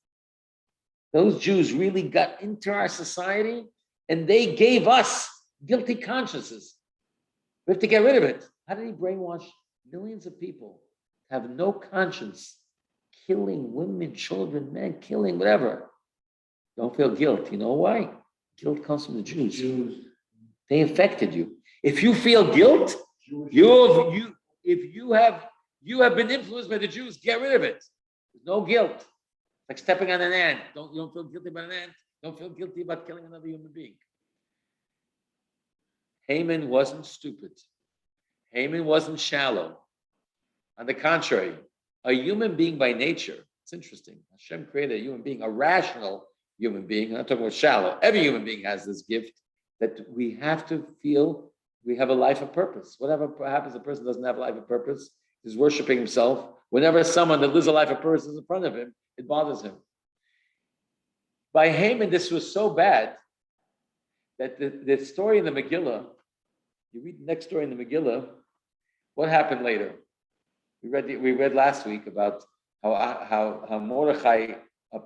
Those Jews really got into our society and they gave us guilty consciences. We have to get rid of it. How did he brainwash millions of people to have no conscience, killing women, children, men, killing whatever? Don't feel guilt. You know why? Guilt comes from the Jews. They infected you. If you feel guilt, you have been influenced by the Jews. Get rid of it. There's no guilt. It's like stepping on an ant. You don't feel guilty about an ant. Don't feel guilty about killing another human being. Haman wasn't stupid. Haman wasn't shallow. On the contrary, a human being by nature, it's interesting. Hashem created a human being, a rational human being. I'm not talking about shallow. Every human being has this gift that we have to feel we have a life of purpose. Whatever happens, a person doesn't have a life of purpose, is worshiping himself. Whenever someone that lives a life of purpose is in front of him, it bothers him. By Haman, this was so bad that the story in the Megillah, you read the next story in the Megillah, what happened later? We read last week about how Mordechai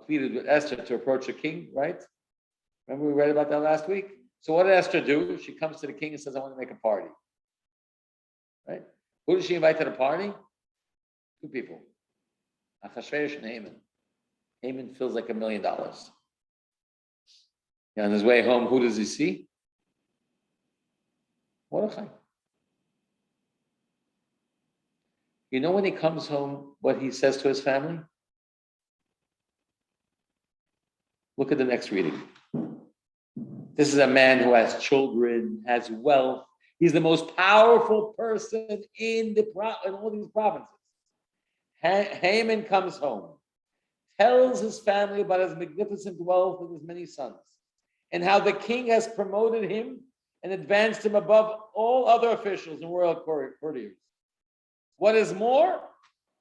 pleaded with Esther to approach the king, right? Remember we read about that last week? So what did Esther do? She comes to the king and says, I want to make a party. Right? Who did she invite to the party? Two people. Achashverosh and Haman. Haman feels like $1 million. On his way home, who does he see? Mordechai. You know when he comes home, what he says to his family? Look at the next reading. This is a man who has children, has wealth. He's the most powerful person in all these provinces. Haman comes home, tells his family about his magnificent wealth and his many sons, and how the king has promoted him and advanced him above all other officials and royal courtiers. What is more,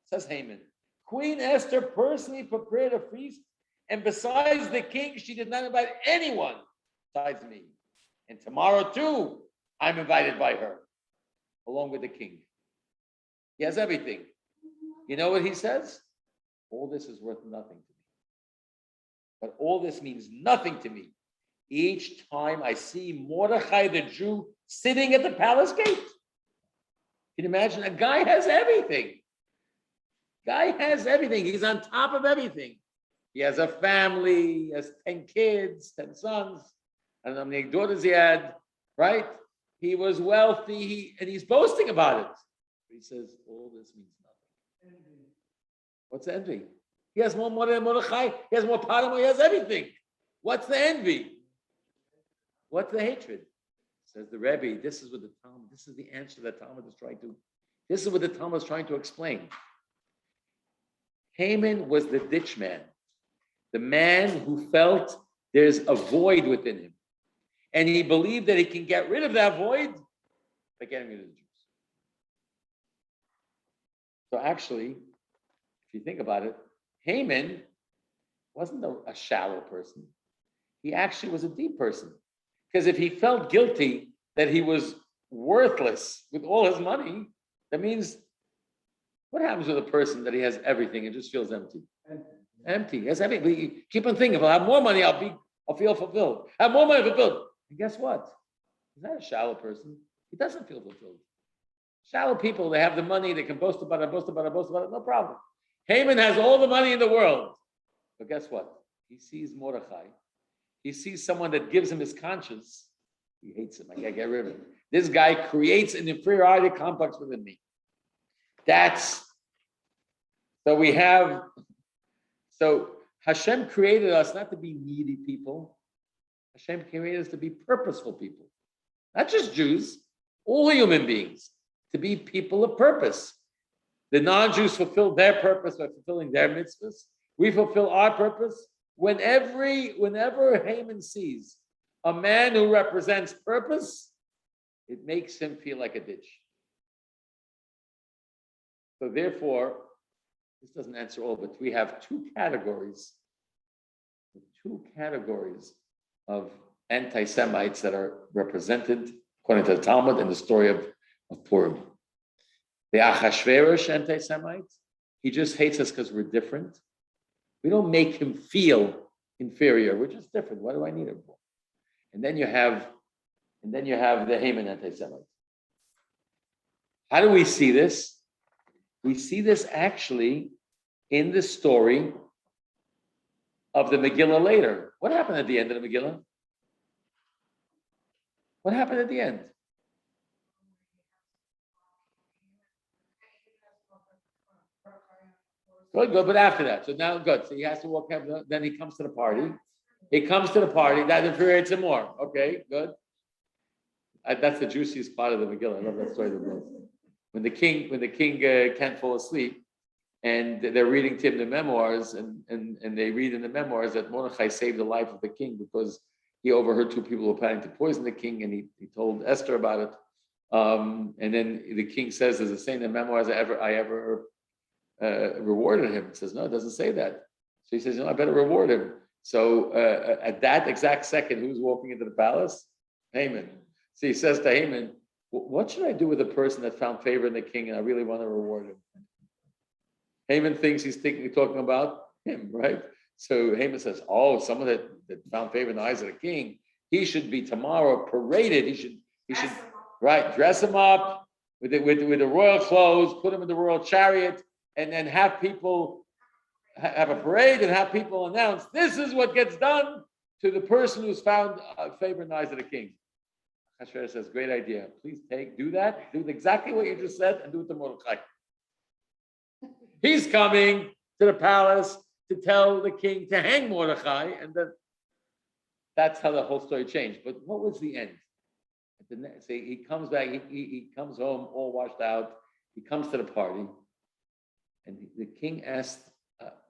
says Haman, Queen Esther personally prepared a feast, and besides the king, she did not invite anyone besides me. And tomorrow too, I'm invited by her, along with the king. He has everything. You know what he says? All this is worth nothing to me. But all this means nothing to me each time I see Mordechai the Jew sitting at the palace gate. Can you imagine? A guy has everything. Guy has everything. He's on top of everything. He has a family, he has 10 kids, 10 sons. I don't know how many daughters he had, right? He was wealthy, and he's boasting about it. He says, all this means nothing. Envy. What's envy? He has more money than Mordechai. He has more power. He has everything. What's the envy? What's the hatred? Says the Rebbe, this is what the Talmud, this is the answer that Talmud is trying to, this is what the Talmud is trying to explain. Haman was the ditch man. The man who felt there's a void within him. And he believed that he can get rid of that void by getting rid of the Jews. So actually, if you think about it, Haman wasn't a shallow person. He actually was a deep person. Because if he felt guilty that he was worthless with all his money, that means what happens with a person that he has everything and just feels empty? Empty. He has everything. But you keep on thinking, if I have more money, I'll feel fulfilled. I have more money fulfilled. And guess what? He's not a shallow person. He doesn't feel fulfilled. Shallow people, they have the money, they can boast about it, no problem. Haman has all the money in the world. But guess what? He sees Mordechai. He sees someone that gives him his conscience. He hates him. I gotta get rid of him. This guy creates an inferiority complex within me. So Hashem created us not to be needy people. Hashem created us to be purposeful people. Not just Jews, all human beings, to be people of purpose. The non-Jews fulfill their purpose by fulfilling their mitzvahs. We fulfill our purpose. Whenever Haman sees a man who represents purpose, it makes him feel like a ditch. So therefore, this doesn't answer all, but we have two categories of anti-Semites that are represented, according to the Talmud, in the story of Purim. The Achashverosh anti-Semite, he just hates us because we're different. We don't make him feel inferior. We're just different. What do I need him for? And then you have the Haman anti-Semite. How do we see this? We see this actually in the story of the Megillah later. What happened at the end of the Megillah? What happened at the end? Good, but after that. So now, good. So he has to walk up, then he comes to the party. That infuriates him more. Okay, good. That's the juiciest part of the Megillah. I love that story the most. When the king can't fall asleep, and they're reading to him the memoirs, and they read in the memoirs that Mordechai saved the life of the king because he overheard two people who were planning to poison the king, and he told Esther about it. And then the king says, "Does it say in the memoirs I ever rewarded him?" He says, "No, it doesn't say that." So he says, "No, I better reward him." So at that exact second, who's walking into the palace? Haman. So he says to Haman, "What should I do with a person that found favor in the king and I really want to reward him?" Haman thinks he's talking about him, right? So Haman says, "Oh, someone that found favor in the eyes of the king, he should be tomorrow paraded. He should right, dress him up with the royal clothes, put him in the royal chariot, and then have people have a parade and have people announce, this is what gets done to the person who's found favor in the eyes of the king." Achashverosh says, "Great idea. Please do that. Do exactly what you just said and do it to Mordechai." He's coming to the palace to tell the king to hang Mordechai, and then that's how the whole story changed. But what was the end? He comes back, he comes home all washed out. He comes to the party, and the king asked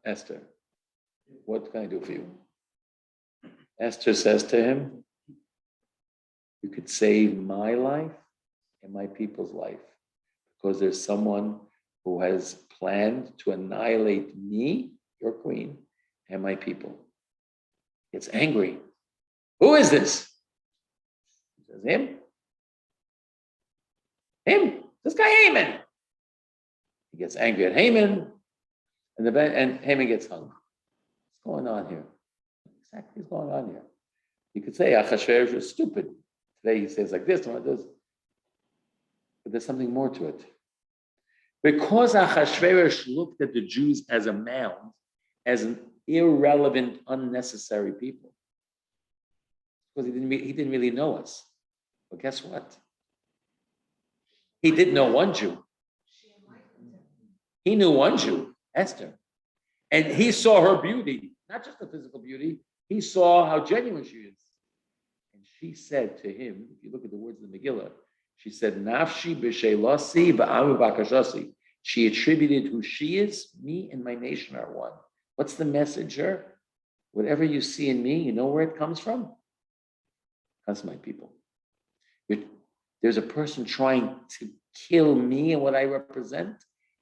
Esther, "What can I do for you?" Esther says to him, "You could save my life and my people's life, because there's someone who has planned to annihilate me, your queen, and my people." He gets angry. "Who is this?" He says, "Him. This guy Haman." He gets angry at Haman, and Haman gets hung. What's going on here? Exactly what's going on here? You could say Achashverosh is stupid. Today he says like this, tomorrow this. But there's something more to it. Because Achashverosh looked at the Jews as a mound, as an irrelevant, unnecessary people. Because he didn't really know us. But guess what? He did know one Jew. He knew one Jew, Esther. And he saw her beauty, not just the physical beauty, he saw how genuine she is. And she said to him, if you look at the words of the Megillah, she said, "Nafshi b'sheilasi ba'amu b'akashasi." She attributed who she is, me and my nation are one. What's the message here? whatever you see in me, you know where it comes from? It comes from my people. There's a person trying to kill me and what I represent,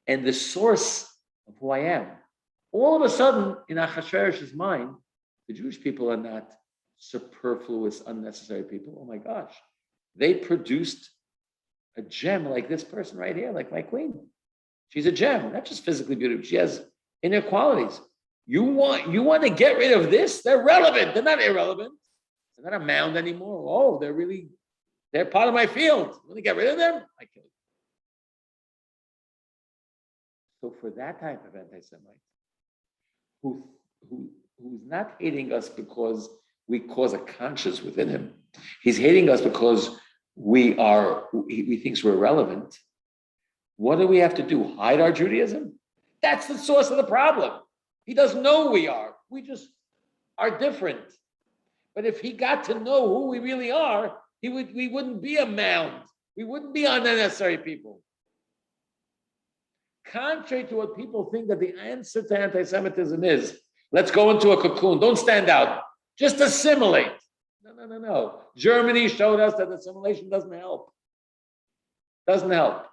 and the source of who I am. All of a sudden, in Achashverosh's mind, the Jewish people are not superfluous, unnecessary people. Oh my gosh. They produced a gem like this person right here, like my queen. She's a gem, not just physically beautiful. She has inner qualities. You want to get rid of this? They're relevant. They're not irrelevant. They're not a mound anymore. Oh, they're part of my field. You want to get rid of them? I kill you. So for that type of anti-Semite, who's not hating us because we cause a conscience within him, he's hating us because he thinks we're irrelevant. What do we have to do? Hide our Judaism? That's the source of the problem. He doesn't know who we are. We just are different. But if he got to know who we really are, we wouldn't be a mound. We wouldn't be unnecessary people. Contrary to what people think that the answer to anti-Semitism is, let's go into a cocoon. Don't stand out. Just assimilate. No. Germany showed us that assimilation doesn't help. Doesn't help.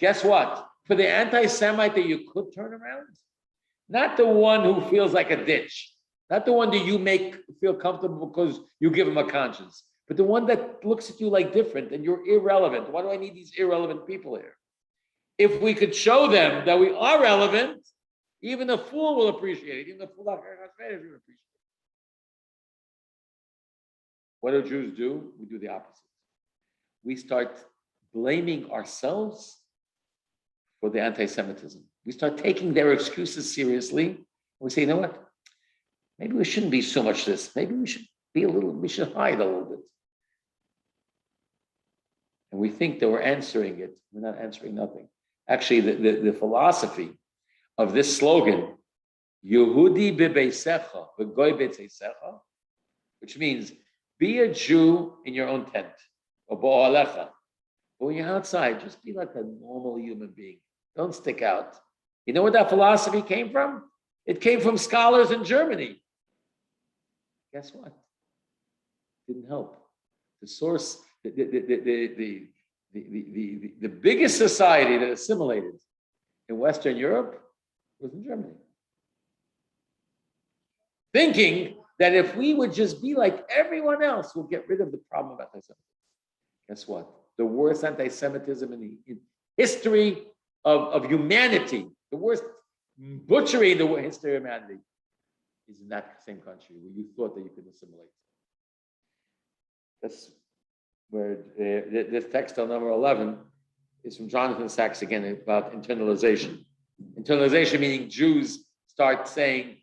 Guess what? For the anti-Semite that you could turn around, not the one who feels like a ditch, not the one that you make feel comfortable because you give him a conscience, but the one that looks at you like different and you're irrelevant. Why do I need these irrelevant people here? If we could show them that we are relevant, even a fool will appreciate it. Even the fool will appreciate it. What do Jews do? We do the opposite. We start blaming ourselves for the anti-Semitism. We start taking their excuses seriously. We say, you know what? Maybe we shouldn't be so much this. Maybe we should hide a little bit. And we think that we're answering it. We're not answering nothing. Actually, the philosophy of this slogan, Yehudi bebeisecha, v'goy betzeisecha, which means be a Jew in your own tent, or bo'alecha. But when you're outside, just be like a normal human being. Don't stick out. You know where that philosophy came from? It came from scholars in Germany. Guess what? Didn't help. The source, the biggest society that assimilated in Western Europe was in Germany. Thinking that if we would just be like everyone else, we'll get rid of the problem of anti-Semitism. Guess what? The worst anti-Semitism in the history of humanity, the worst butchery in the history of humanity, is in that same country where you thought that you could assimilate. That's where this text on number 11 is from Jonathan Sachs again about internalization. Internalization meaning Jews start saying,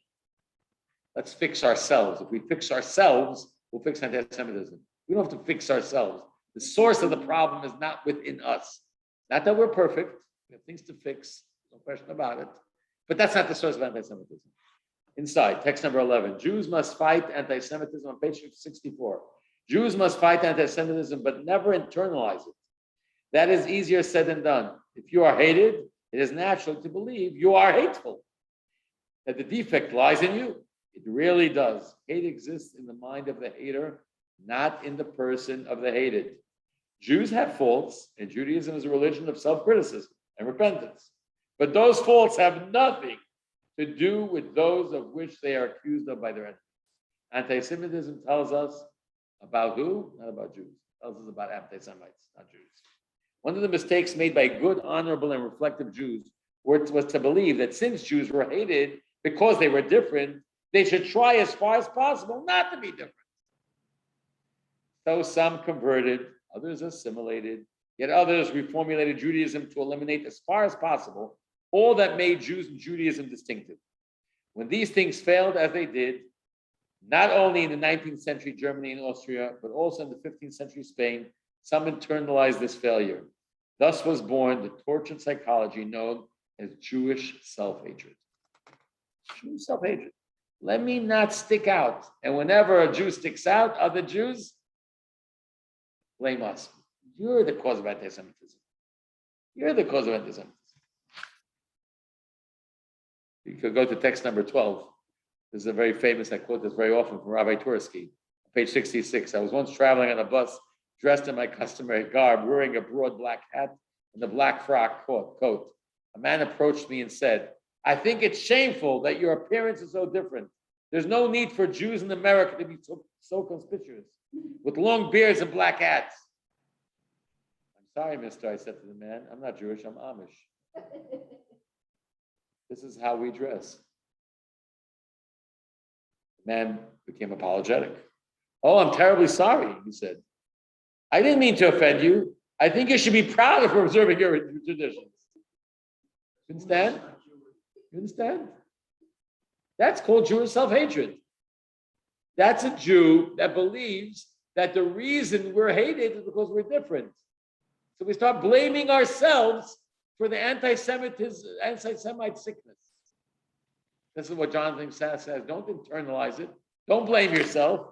let's fix ourselves. If we fix ourselves, we'll fix anti-Semitism. We don't have to fix ourselves. The source of the problem is not within us. Not that we're perfect. We have things to fix, no question about it. But that's not the source of anti-Semitism. Inside, text number 11, Jews must fight anti-Semitism on page 64. Jews must fight anti-Semitism, but never internalize it. That is easier said than done. If you are hated, it is natural to believe you are hateful, that the defect lies in you. It really does. Hate exists in the mind of the hater, not in the person of the hated. Jews have faults, and Judaism is a religion of self-criticism and repentance. But those faults have nothing to do with those of which they are accused of by their enemies. Anti-Semitism tells us about who? Not about Jews. It tells us about anti-Semites, not Jews. One of the mistakes made by good, honorable, and reflective Jews was to believe that since Jews were hated because they were different, they should try as far as possible not to be different. So some converted, others assimilated, yet others reformulated Judaism to eliminate as far as possible all that made Jews and Judaism distinctive. When these things failed, as they did, not only in the 19th century Germany and Austria, but also in the 15th century Spain, some internalized this failure. Thus was born the tortured psychology known as Jewish self-hatred. Jewish self-hatred. Let me not stick out. And whenever a Jew sticks out, other Jews blame us. You're the cause of anti-Semitism. You're the cause of anti-Semitism. You could go to text number 12. This is a very famous, I quote this very often from Rabbi Tursky, page 66. I was once traveling on a bus dressed in my customary garb, wearing a broad black hat and a black frock coat. A man approached me and said, I think it's shameful that your appearance is so different. There's no need for Jews in America to be so conspicuous with long beards and black hats. I'm sorry, mister, I said to the man. I'm not Jewish, I'm Amish. This is how we dress. The man became apologetic. Oh, I'm terribly sorry, he said. I didn't mean to offend you. I think you should be proud of observing your traditions. You understand? You understand? That's called Jewish self-hatred. That's a Jew that believes that the reason we're hated is because we're different. So we start blaming ourselves for the anti-Semite sickness. This is what Jonathan Sass says. Don't internalize it. Don't blame yourself.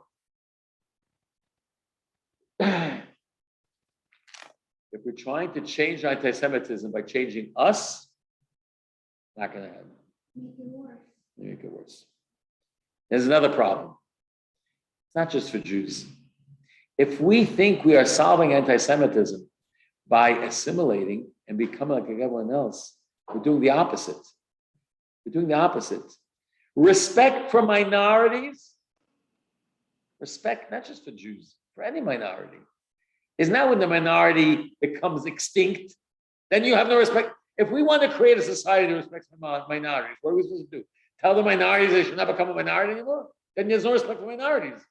If we're trying to change anti-Semitism by changing us, not going to happen. Make it worse. There's another problem. It's not just for Jews. If we think we are solving anti-Semitism by assimilating and becoming like everyone else, we're doing the opposite. We're doing the opposite. Respect for minorities, respect not just for Jews, for any minority, is not when the minority becomes extinct, then you have no respect. If we want to create a society that respects minorities, what are we supposed to do? Tell the minorities they should not become a minority anymore? Then there's no respect for minorities.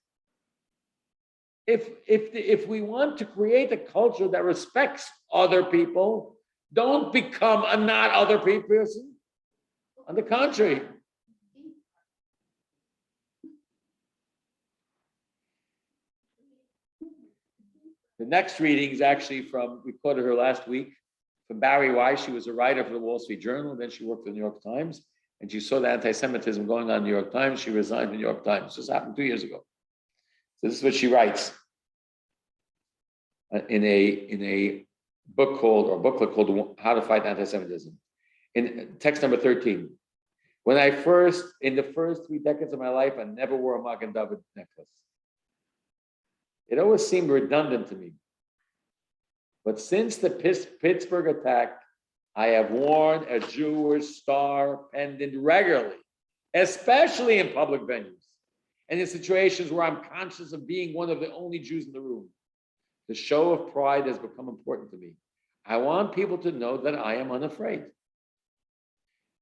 If we want to create a culture that respects other people, don't become a not other person. On the contrary. The next reading is actually from, we quoted her last week, from Barry Weiss. She was a writer for the Wall Street Journal, then she worked for the New York Times, and she saw the anti-Semitism going on in the New York Times. She resigned from the New York Times. This happened 2 years ago. So this is what she writes in a book called, or booklet called How to Fight Anti-Semitism. In text number 13. In the first 3 decades of my life, I never wore a Magen David necklace. It always seemed redundant to me. But since the Pittsburgh attack, I have worn a Jewish star pendant regularly, especially in public venues and in situations where I'm conscious of being one of the only Jews in the room. The show of pride has become important to me. I want people to know that I am unafraid.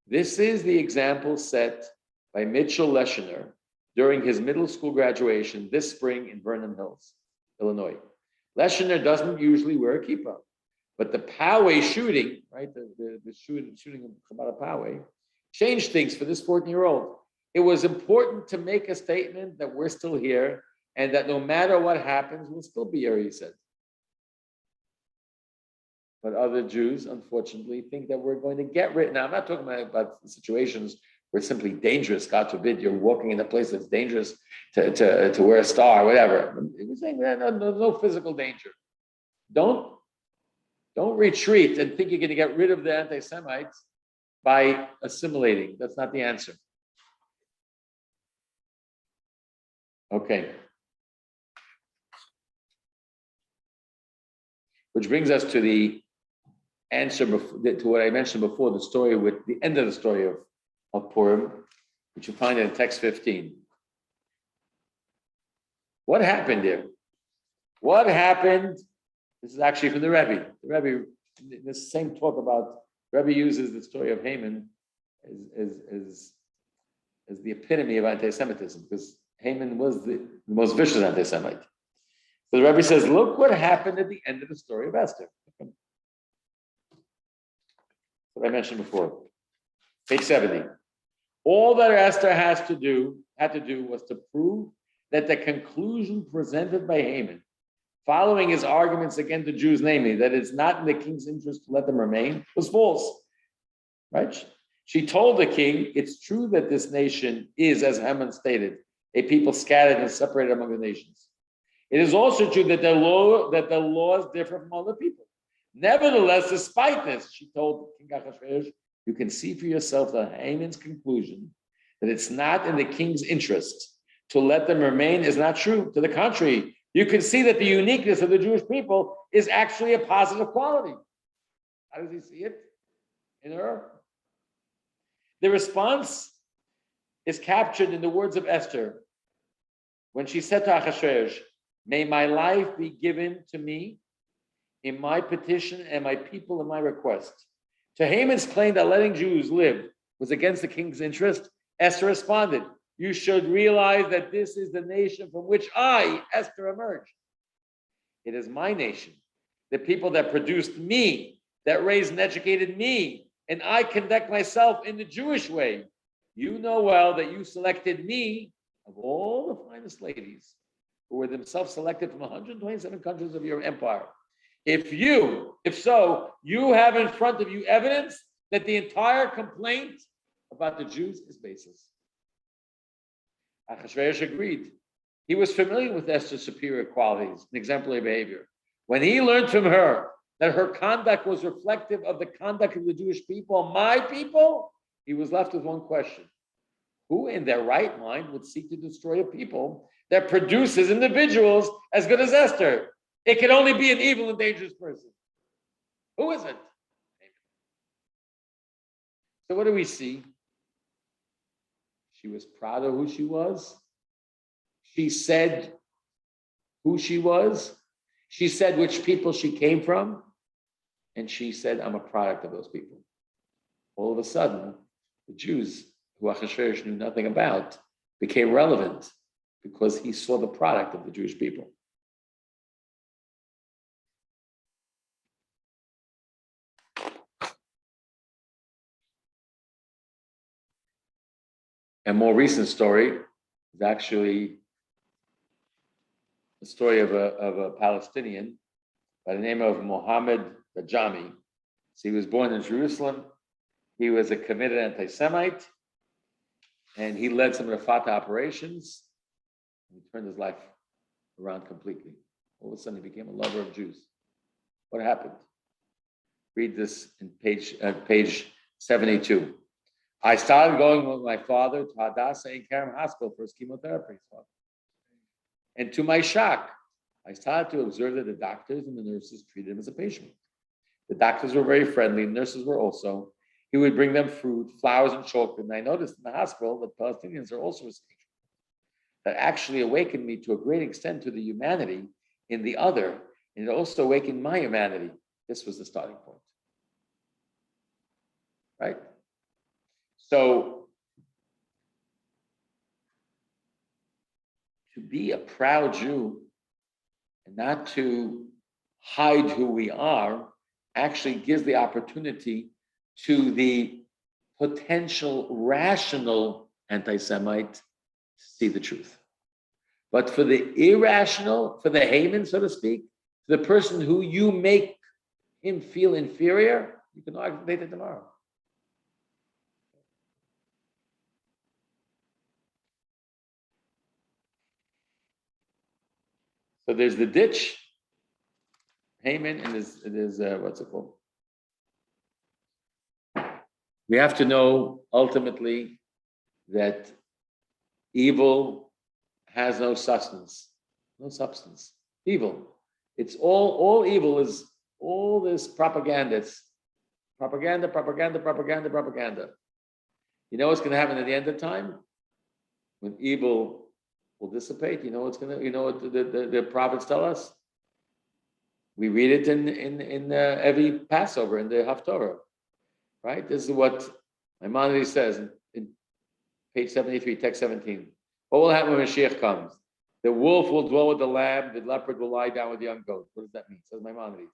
This is the example set by Mitchell Leschner during his middle school graduation this spring in Vernon Hills, Illinois. Leschner doesn't usually wear a kippah, but the Poway shooting, right, the shooting of Chabad Poway, changed things for this 14-year-old. It was important to make a statement that we're still here and that no matter what happens, we'll still be here, he said. But other Jews, unfortunately, think that we're going to get rid. Now, I'm not talking about situations where it's simply dangerous. God forbid you're walking in a place that's dangerous to wear a star, whatever. He was saying that no physical danger. Don't retreat and think you're going to get rid of the anti-Semites by assimilating. That's not the answer. Okay. Which brings us to the answer to what I mentioned before, the story with the end of the story of Purim, which you find in text 15. What happened there? What happened? This is actually from the Rebbe. The Rebbe, this same talk about, Rebbe uses the story of Haman as the epitome of anti-Semitism, because Haman was the most vicious anti-Semite. So the Rebbe says, look what happened at the end of the story of Esther. What I mentioned before. Page 70. All that Esther had to do was to prove that the conclusion presented by Haman, following his arguments against the Jews, namely, that it's not in the king's interest to let them remain, was false. Right? She told the king, it's true that this nation is, as Haman stated, a people scattered and separated among the nations. It is also true that the laws differ from other people. Nevertheless, despite this, she told King Ahasuerus, you can see for yourself that Haman's conclusion that it's not in the king's interest to let them remain is not true. To the contrary, you can see that the uniqueness of the Jewish people is actually a positive quality. How does he see it in her? The response is captured in the words of Esther when she said to Achashverosh, "May my life be given to me in my petition and my people in my request." To Haman's claim that letting Jews live was against the king's interest, Esther responded, "You should realize that this is the nation from which I, Esther, emerged. It is my nation, the people that produced me, that raised and educated me, and I conduct myself in the Jewish way. You know well that you selected me of all the finest ladies who were themselves selected from 127 countries of your empire. If so, you have in front of you evidence that the entire complaint about the Jews is baseless." Achashverosh agreed. He was familiar with Esther's superior qualities and exemplary behavior. When he learned from her that her conduct was reflective of the conduct of the Jewish people, my people, he was left with one question. Who in their right mind would seek to destroy a people that produces individuals as good as Esther? It can only be an evil and dangerous person. Who is it? So what do we see? She was proud of who she was. She said who she was. She said which people she came from. And she said, I'm a product of those people. All of a sudden, the Jews, who Achashverosh knew nothing about, became relevant because he saw the product of the Jewish people. A more recent story is actually the story of a Palestinian by the name of Mohammed Dajami. So he was born in Jerusalem. He was a committed anti-Semite, and he led some of the Fatah operations. He turned his life around completely. All of a sudden, he became a lover of Jews. What happened? Read this in page 72. I started going with my father to Hadassah in Kerem Hospital for his chemotherapy. And to my shock, I started to observe that the doctors and the nurses treated him as a patient. The doctors were very friendly, nurses were also. He would bring them fruit, flowers, and chocolate. And I noticed in the hospital that Palestinians are also a stage. That actually awakened me to a great extent to the humanity in the other, and it also awakened my humanity. This was the starting point. Right? So, to be a proud Jew and not to hide who we are actually gives the opportunity to the potential rational anti-Semite to see the truth. But for the irrational, for the Haman, so to speak, the person who you make him feel inferior, you can argue later tomorrow. So there's the ditch, Haman, and there's what's it called? We have to know ultimately that evil has no substance. Evil. It's all evil is all this propaganda. It's propaganda. You know what's going to happen at the end of time? When evil will dissipate, you know what the prophets tell us? We read it in every Passover in the Haftorah, right? This is what Maimonides says in page 73, text 17. What will happen when Mashiach comes? The wolf will dwell with the lamb, the leopard will lie down with the young goat. What does that mean? Says Maimonides.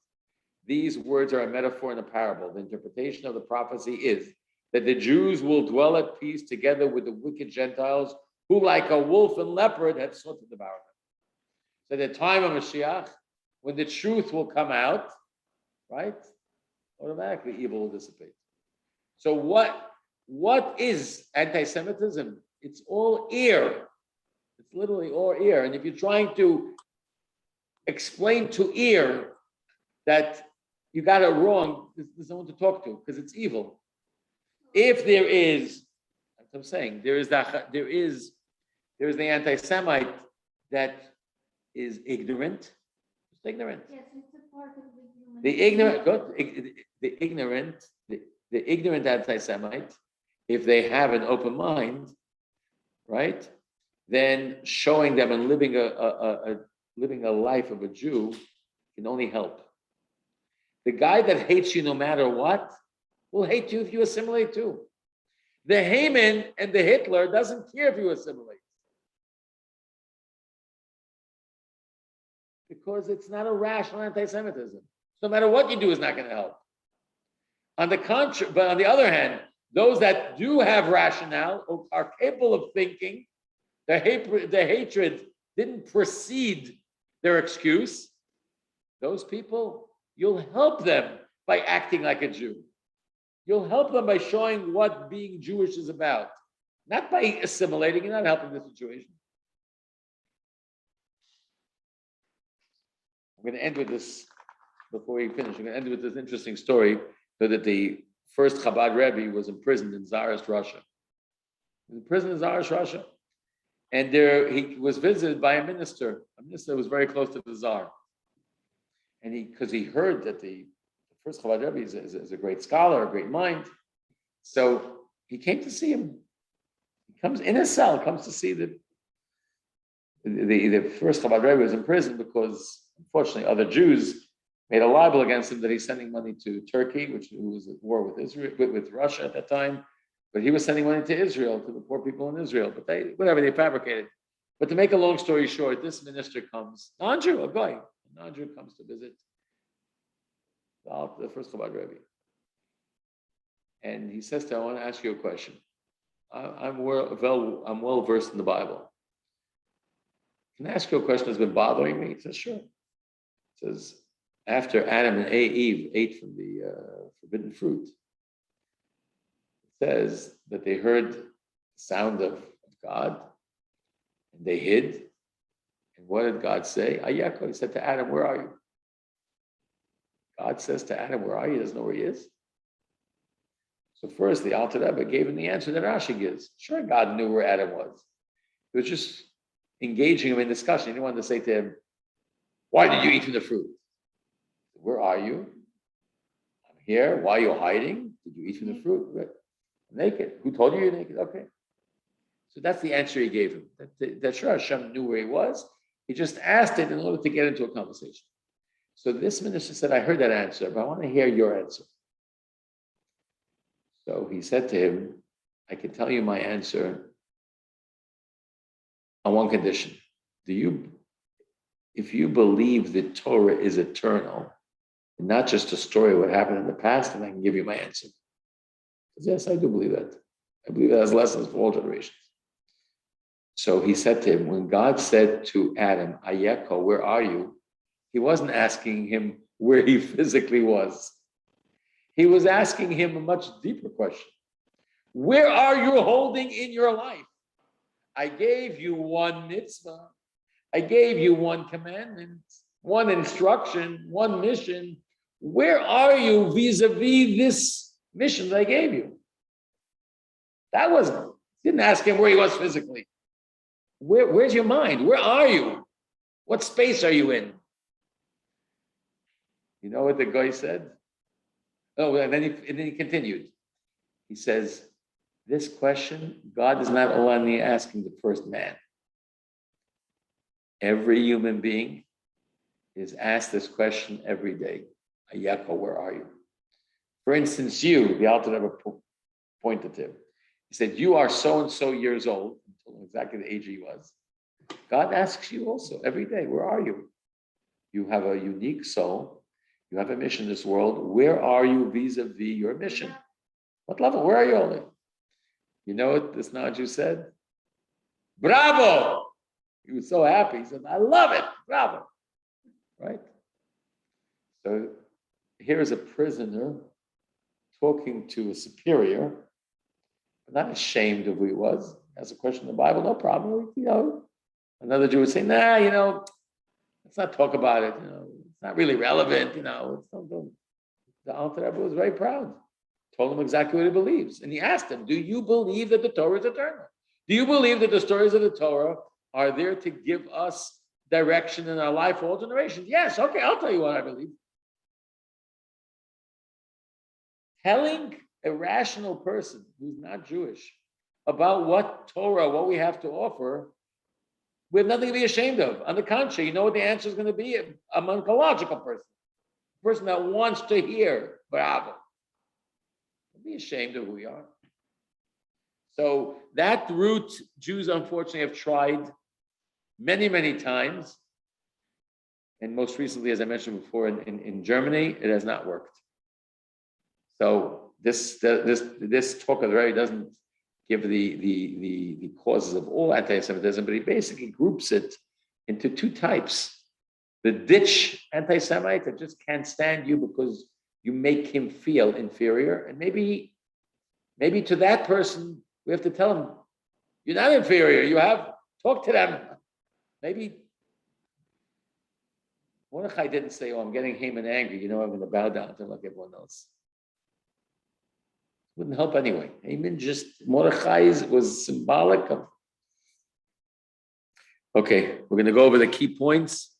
These words are a metaphor and a parable. The interpretation of the prophecy is that the Jews will dwell at peace together with the wicked Gentiles who, like a wolf and leopard, had sought to devour them. So the time of Mashiach, when the truth will come out, right? Automatically evil will dissipate. So what is anti-Semitism? It's all ear. It's literally all ear. And if you're trying to explain to ear that you got it wrong, there's no one to talk to because it's evil. If there is what I'm saying. There is the anti-Semite that is ignorant. It's ignorant. Yes, it's a part of the human. The ignorant, good, the ignorant anti-Semite, if they have an open mind, right, then showing them and living a life of a Jew can only help. The guy that hates you no matter what will hate you if you assimilate too. The Haman and the Hitler doesn't care if you assimilate. Because it's not a rational anti-Semitism. No matter what you do is not going to help. On the contrary, but on the other hand, those that do have rationale or are capable of thinking, the hatred didn't precede their excuse. Those people, you'll help them by acting like a Jew. You'll help them by showing what being Jewish is about, not by assimilating. You're not helping the situation. I'm going to end with this before we finish. I'm going to end with this interesting story so that the first Chabad Rebbe was imprisoned in Tsarist Russia. He was imprisoned in Tsarist Russia. And there he was visited by a minister who was very close to the Tsar. And because he heard that the first Chabad Rebbe is a great scholar, a great mind. So he came to see him. He comes in his cell, comes to see the first Chabad Rebbe was in prison because, unfortunately, other Jews made a libel against him that he's sending money to Turkey, who was at war with Israel, with Russia at that time. But he was sending money to Israel, to the poor people in Israel. But they fabricated. But to make a long story short, this minister comes, non-Jew, a guy, a non-Jew comes to visit the first Chabad Rebbe. And he says to him, I want to ask you a question. I'm well versed in the Bible. Can I ask you a question that's been bothering me? He says, sure. He says, after Adam and Eve ate from the forbidden fruit, it says that they heard the sound of God and they hid. And what did God say? Ayako, he said to Adam, where are you? God says to Adam, where are you? He doesn't know where he is. So first, the Alter Rebbe gave him the answer that Rashi gives. Sure, God knew where Adam was. He was just engaging him in discussion. He didn't want to say to him, why did you eat from the fruit? Where are you? I'm here. Why are you hiding? Did you eat from the fruit? I'm naked. Who told you you're naked? Okay. So that's the answer he gave him. That sure Hashem knew where he was. He just asked it in order to get into a conversation. So this minister said, I heard that answer, but I want to hear your answer. So he said to him, I can tell you my answer on one condition. If you believe that Torah is eternal, and not just a story of what happened in the past, then I can give you my answer. He says, yes, I do believe that. I believe it has lessons for all generations. So he said to him, when God said to Adam, Ayeko, where are you? He wasn't asking him where he physically was. He was asking him a much deeper question. Where are you holding in your life? I gave you one mitzvah. I gave you one commandment, one instruction, one mission. Where are you vis-a-vis this mission that I gave you? Didn't ask him where he was physically. Where's your mind? Where are you? What space are you in? You know what the guy said? Oh, and then he continued. He says, this question, God is not only asking the first man. Every human being is asked this question every day. Ayako, where are you? For instance, you, the Alter Rebbe pointed to him. He said, you are so-and-so years old, exactly the age he was. God asks you also every day, where are you? You have a unique soul. You have a mission in this world. Where are you vis-a-vis your mission? What level? Where are you only? You know what this non-Jew said? Bravo! He was so happy. He said, I love it. Bravo. Right? So here is a prisoner talking to a superior, but not ashamed of who he was. As a question in the Bible, no problem. Another Jew would say, nah, let's not talk about it. It's not really relevant. The Alter Rebbe was very proud. told him exactly what he believes. And he asked him, do you believe that the Torah is eternal? Do you believe that the stories of the Torah are there to give us direction in our life for all generations? Yes, okay, I'll tell you what I believe. Telling a rational person who's not Jewish about what Torah, what we have to offer, we have nothing to be ashamed of. On the contrary, you know what the answer is going to be? A logical person, a person that wants to hear, bravo. Don't be ashamed of who we are. So that route, Jews unfortunately have tried many, many times. And most recently, as I mentioned before, in Germany, it has not worked. So this talk of the Rebbe doesn't give the causes of all anti-Semitism, but he basically groups it into two types. The ditch anti-Semite that just can't stand you because you make him feel inferior. And maybe to that person, we have to tell him, you're not inferior. Talk to them. Maybe Mordechai didn't say, oh, I'm getting Haman angry. I'm going to bow down to him like everyone else. Wouldn't help anyway. Haman Mordechai was symbolic of. Okay, we're going to go over the key points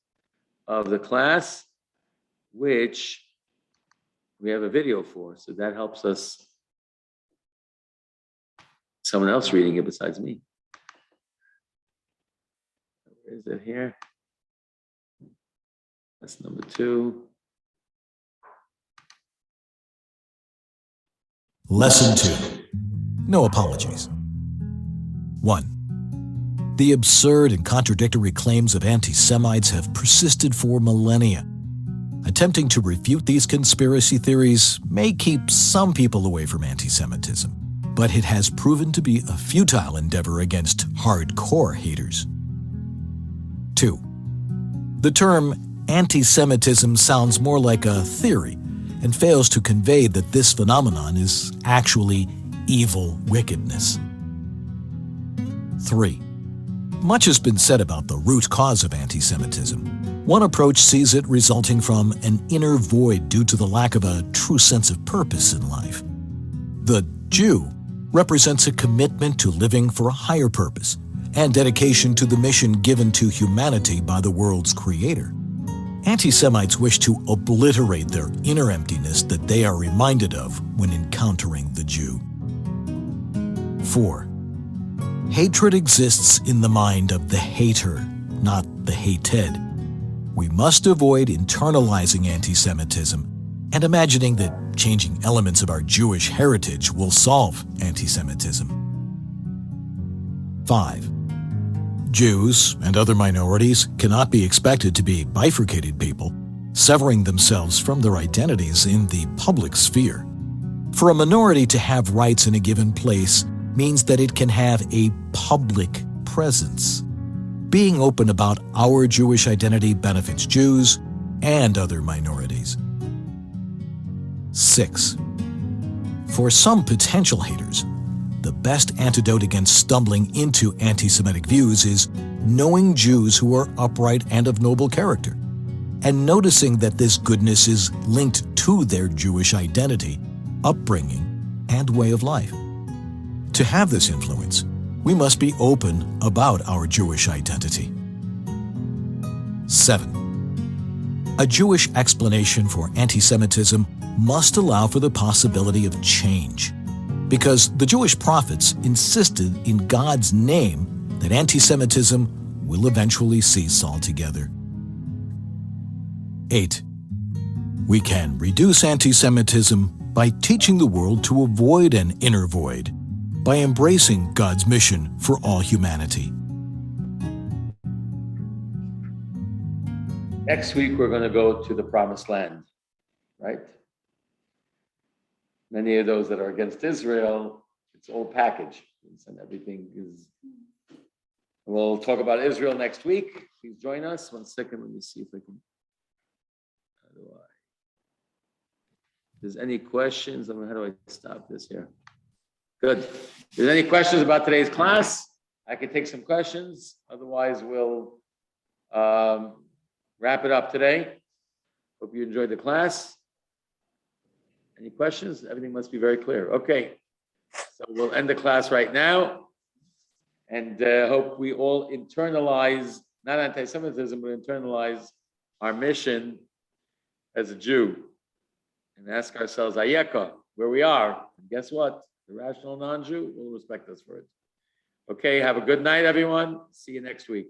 of the class, which we have a video for. So that helps us. Someone else reading it besides me. Where is it here? That's number 2. Lesson 2. No apologies. 1. The absurd and contradictory claims of anti-Semites have persisted for millennia. Attempting to refute these conspiracy theories may keep some people away from anti-Semitism, but it has proven to be a futile endeavor against hardcore haters. 2. The term anti-Semitism sounds more like a theory and fails to convey that this phenomenon is actually evil wickedness. 3. Much has been said about the root cause of anti-Semitism. One approach sees it resulting from an inner void due to the lack of a true sense of purpose in life. The Jew represents a commitment to living for a higher purpose and dedication to the mission given to humanity by the world's creator. Anti-Semites wish to obliterate their inner emptiness that they are reminded of when encountering the Jew. 4. Hatred exists in the mind of the hater, not the hated. We must avoid internalizing anti-Semitism and imagining that changing elements of our Jewish heritage will solve anti-Semitism. 5. Jews and other minorities cannot be expected to be bifurcated people, severing themselves from their identities in the public sphere. For a minority to have rights in a given place means that it can have a public presence. Being open about our Jewish identity benefits Jews and other minorities. 6. For some potential haters, the best antidote against stumbling into anti-Semitic views is knowing Jews who are upright and of noble character, and noticing that this goodness is linked to their Jewish identity, upbringing, and way of life. To have this influence, we must be open about our Jewish identity. 7. A Jewish explanation for anti-Semitism must allow for the possibility of change, because the Jewish prophets insisted in God's name that anti-Semitism will eventually cease altogether. 8. We can reduce anti-Semitism by teaching the world to avoid an inner void, by embracing God's mission for all humanity. Next week, we're going to go to the Promised Land, right? Many of those that are against Israel, it's all packaged, and everything is. We'll talk about Israel next week. Please join us. 1 second, let me see if I can. How do I? If there's any questions, how do I stop this here? Good. If there's any questions about today's class, I can take some questions. Otherwise, we'll wrap it up today. Hope you enjoyed the class. Any questions? Everything must be very clear. Okay. So we'll end the class right now. And hope we all internalize, not anti-Semitism, but internalize our mission as a Jew. And ask ourselves, Ayeka, where we are. And guess what? The rational non-Jew will respect us for it. Okay, have a good night, everyone. See you next week.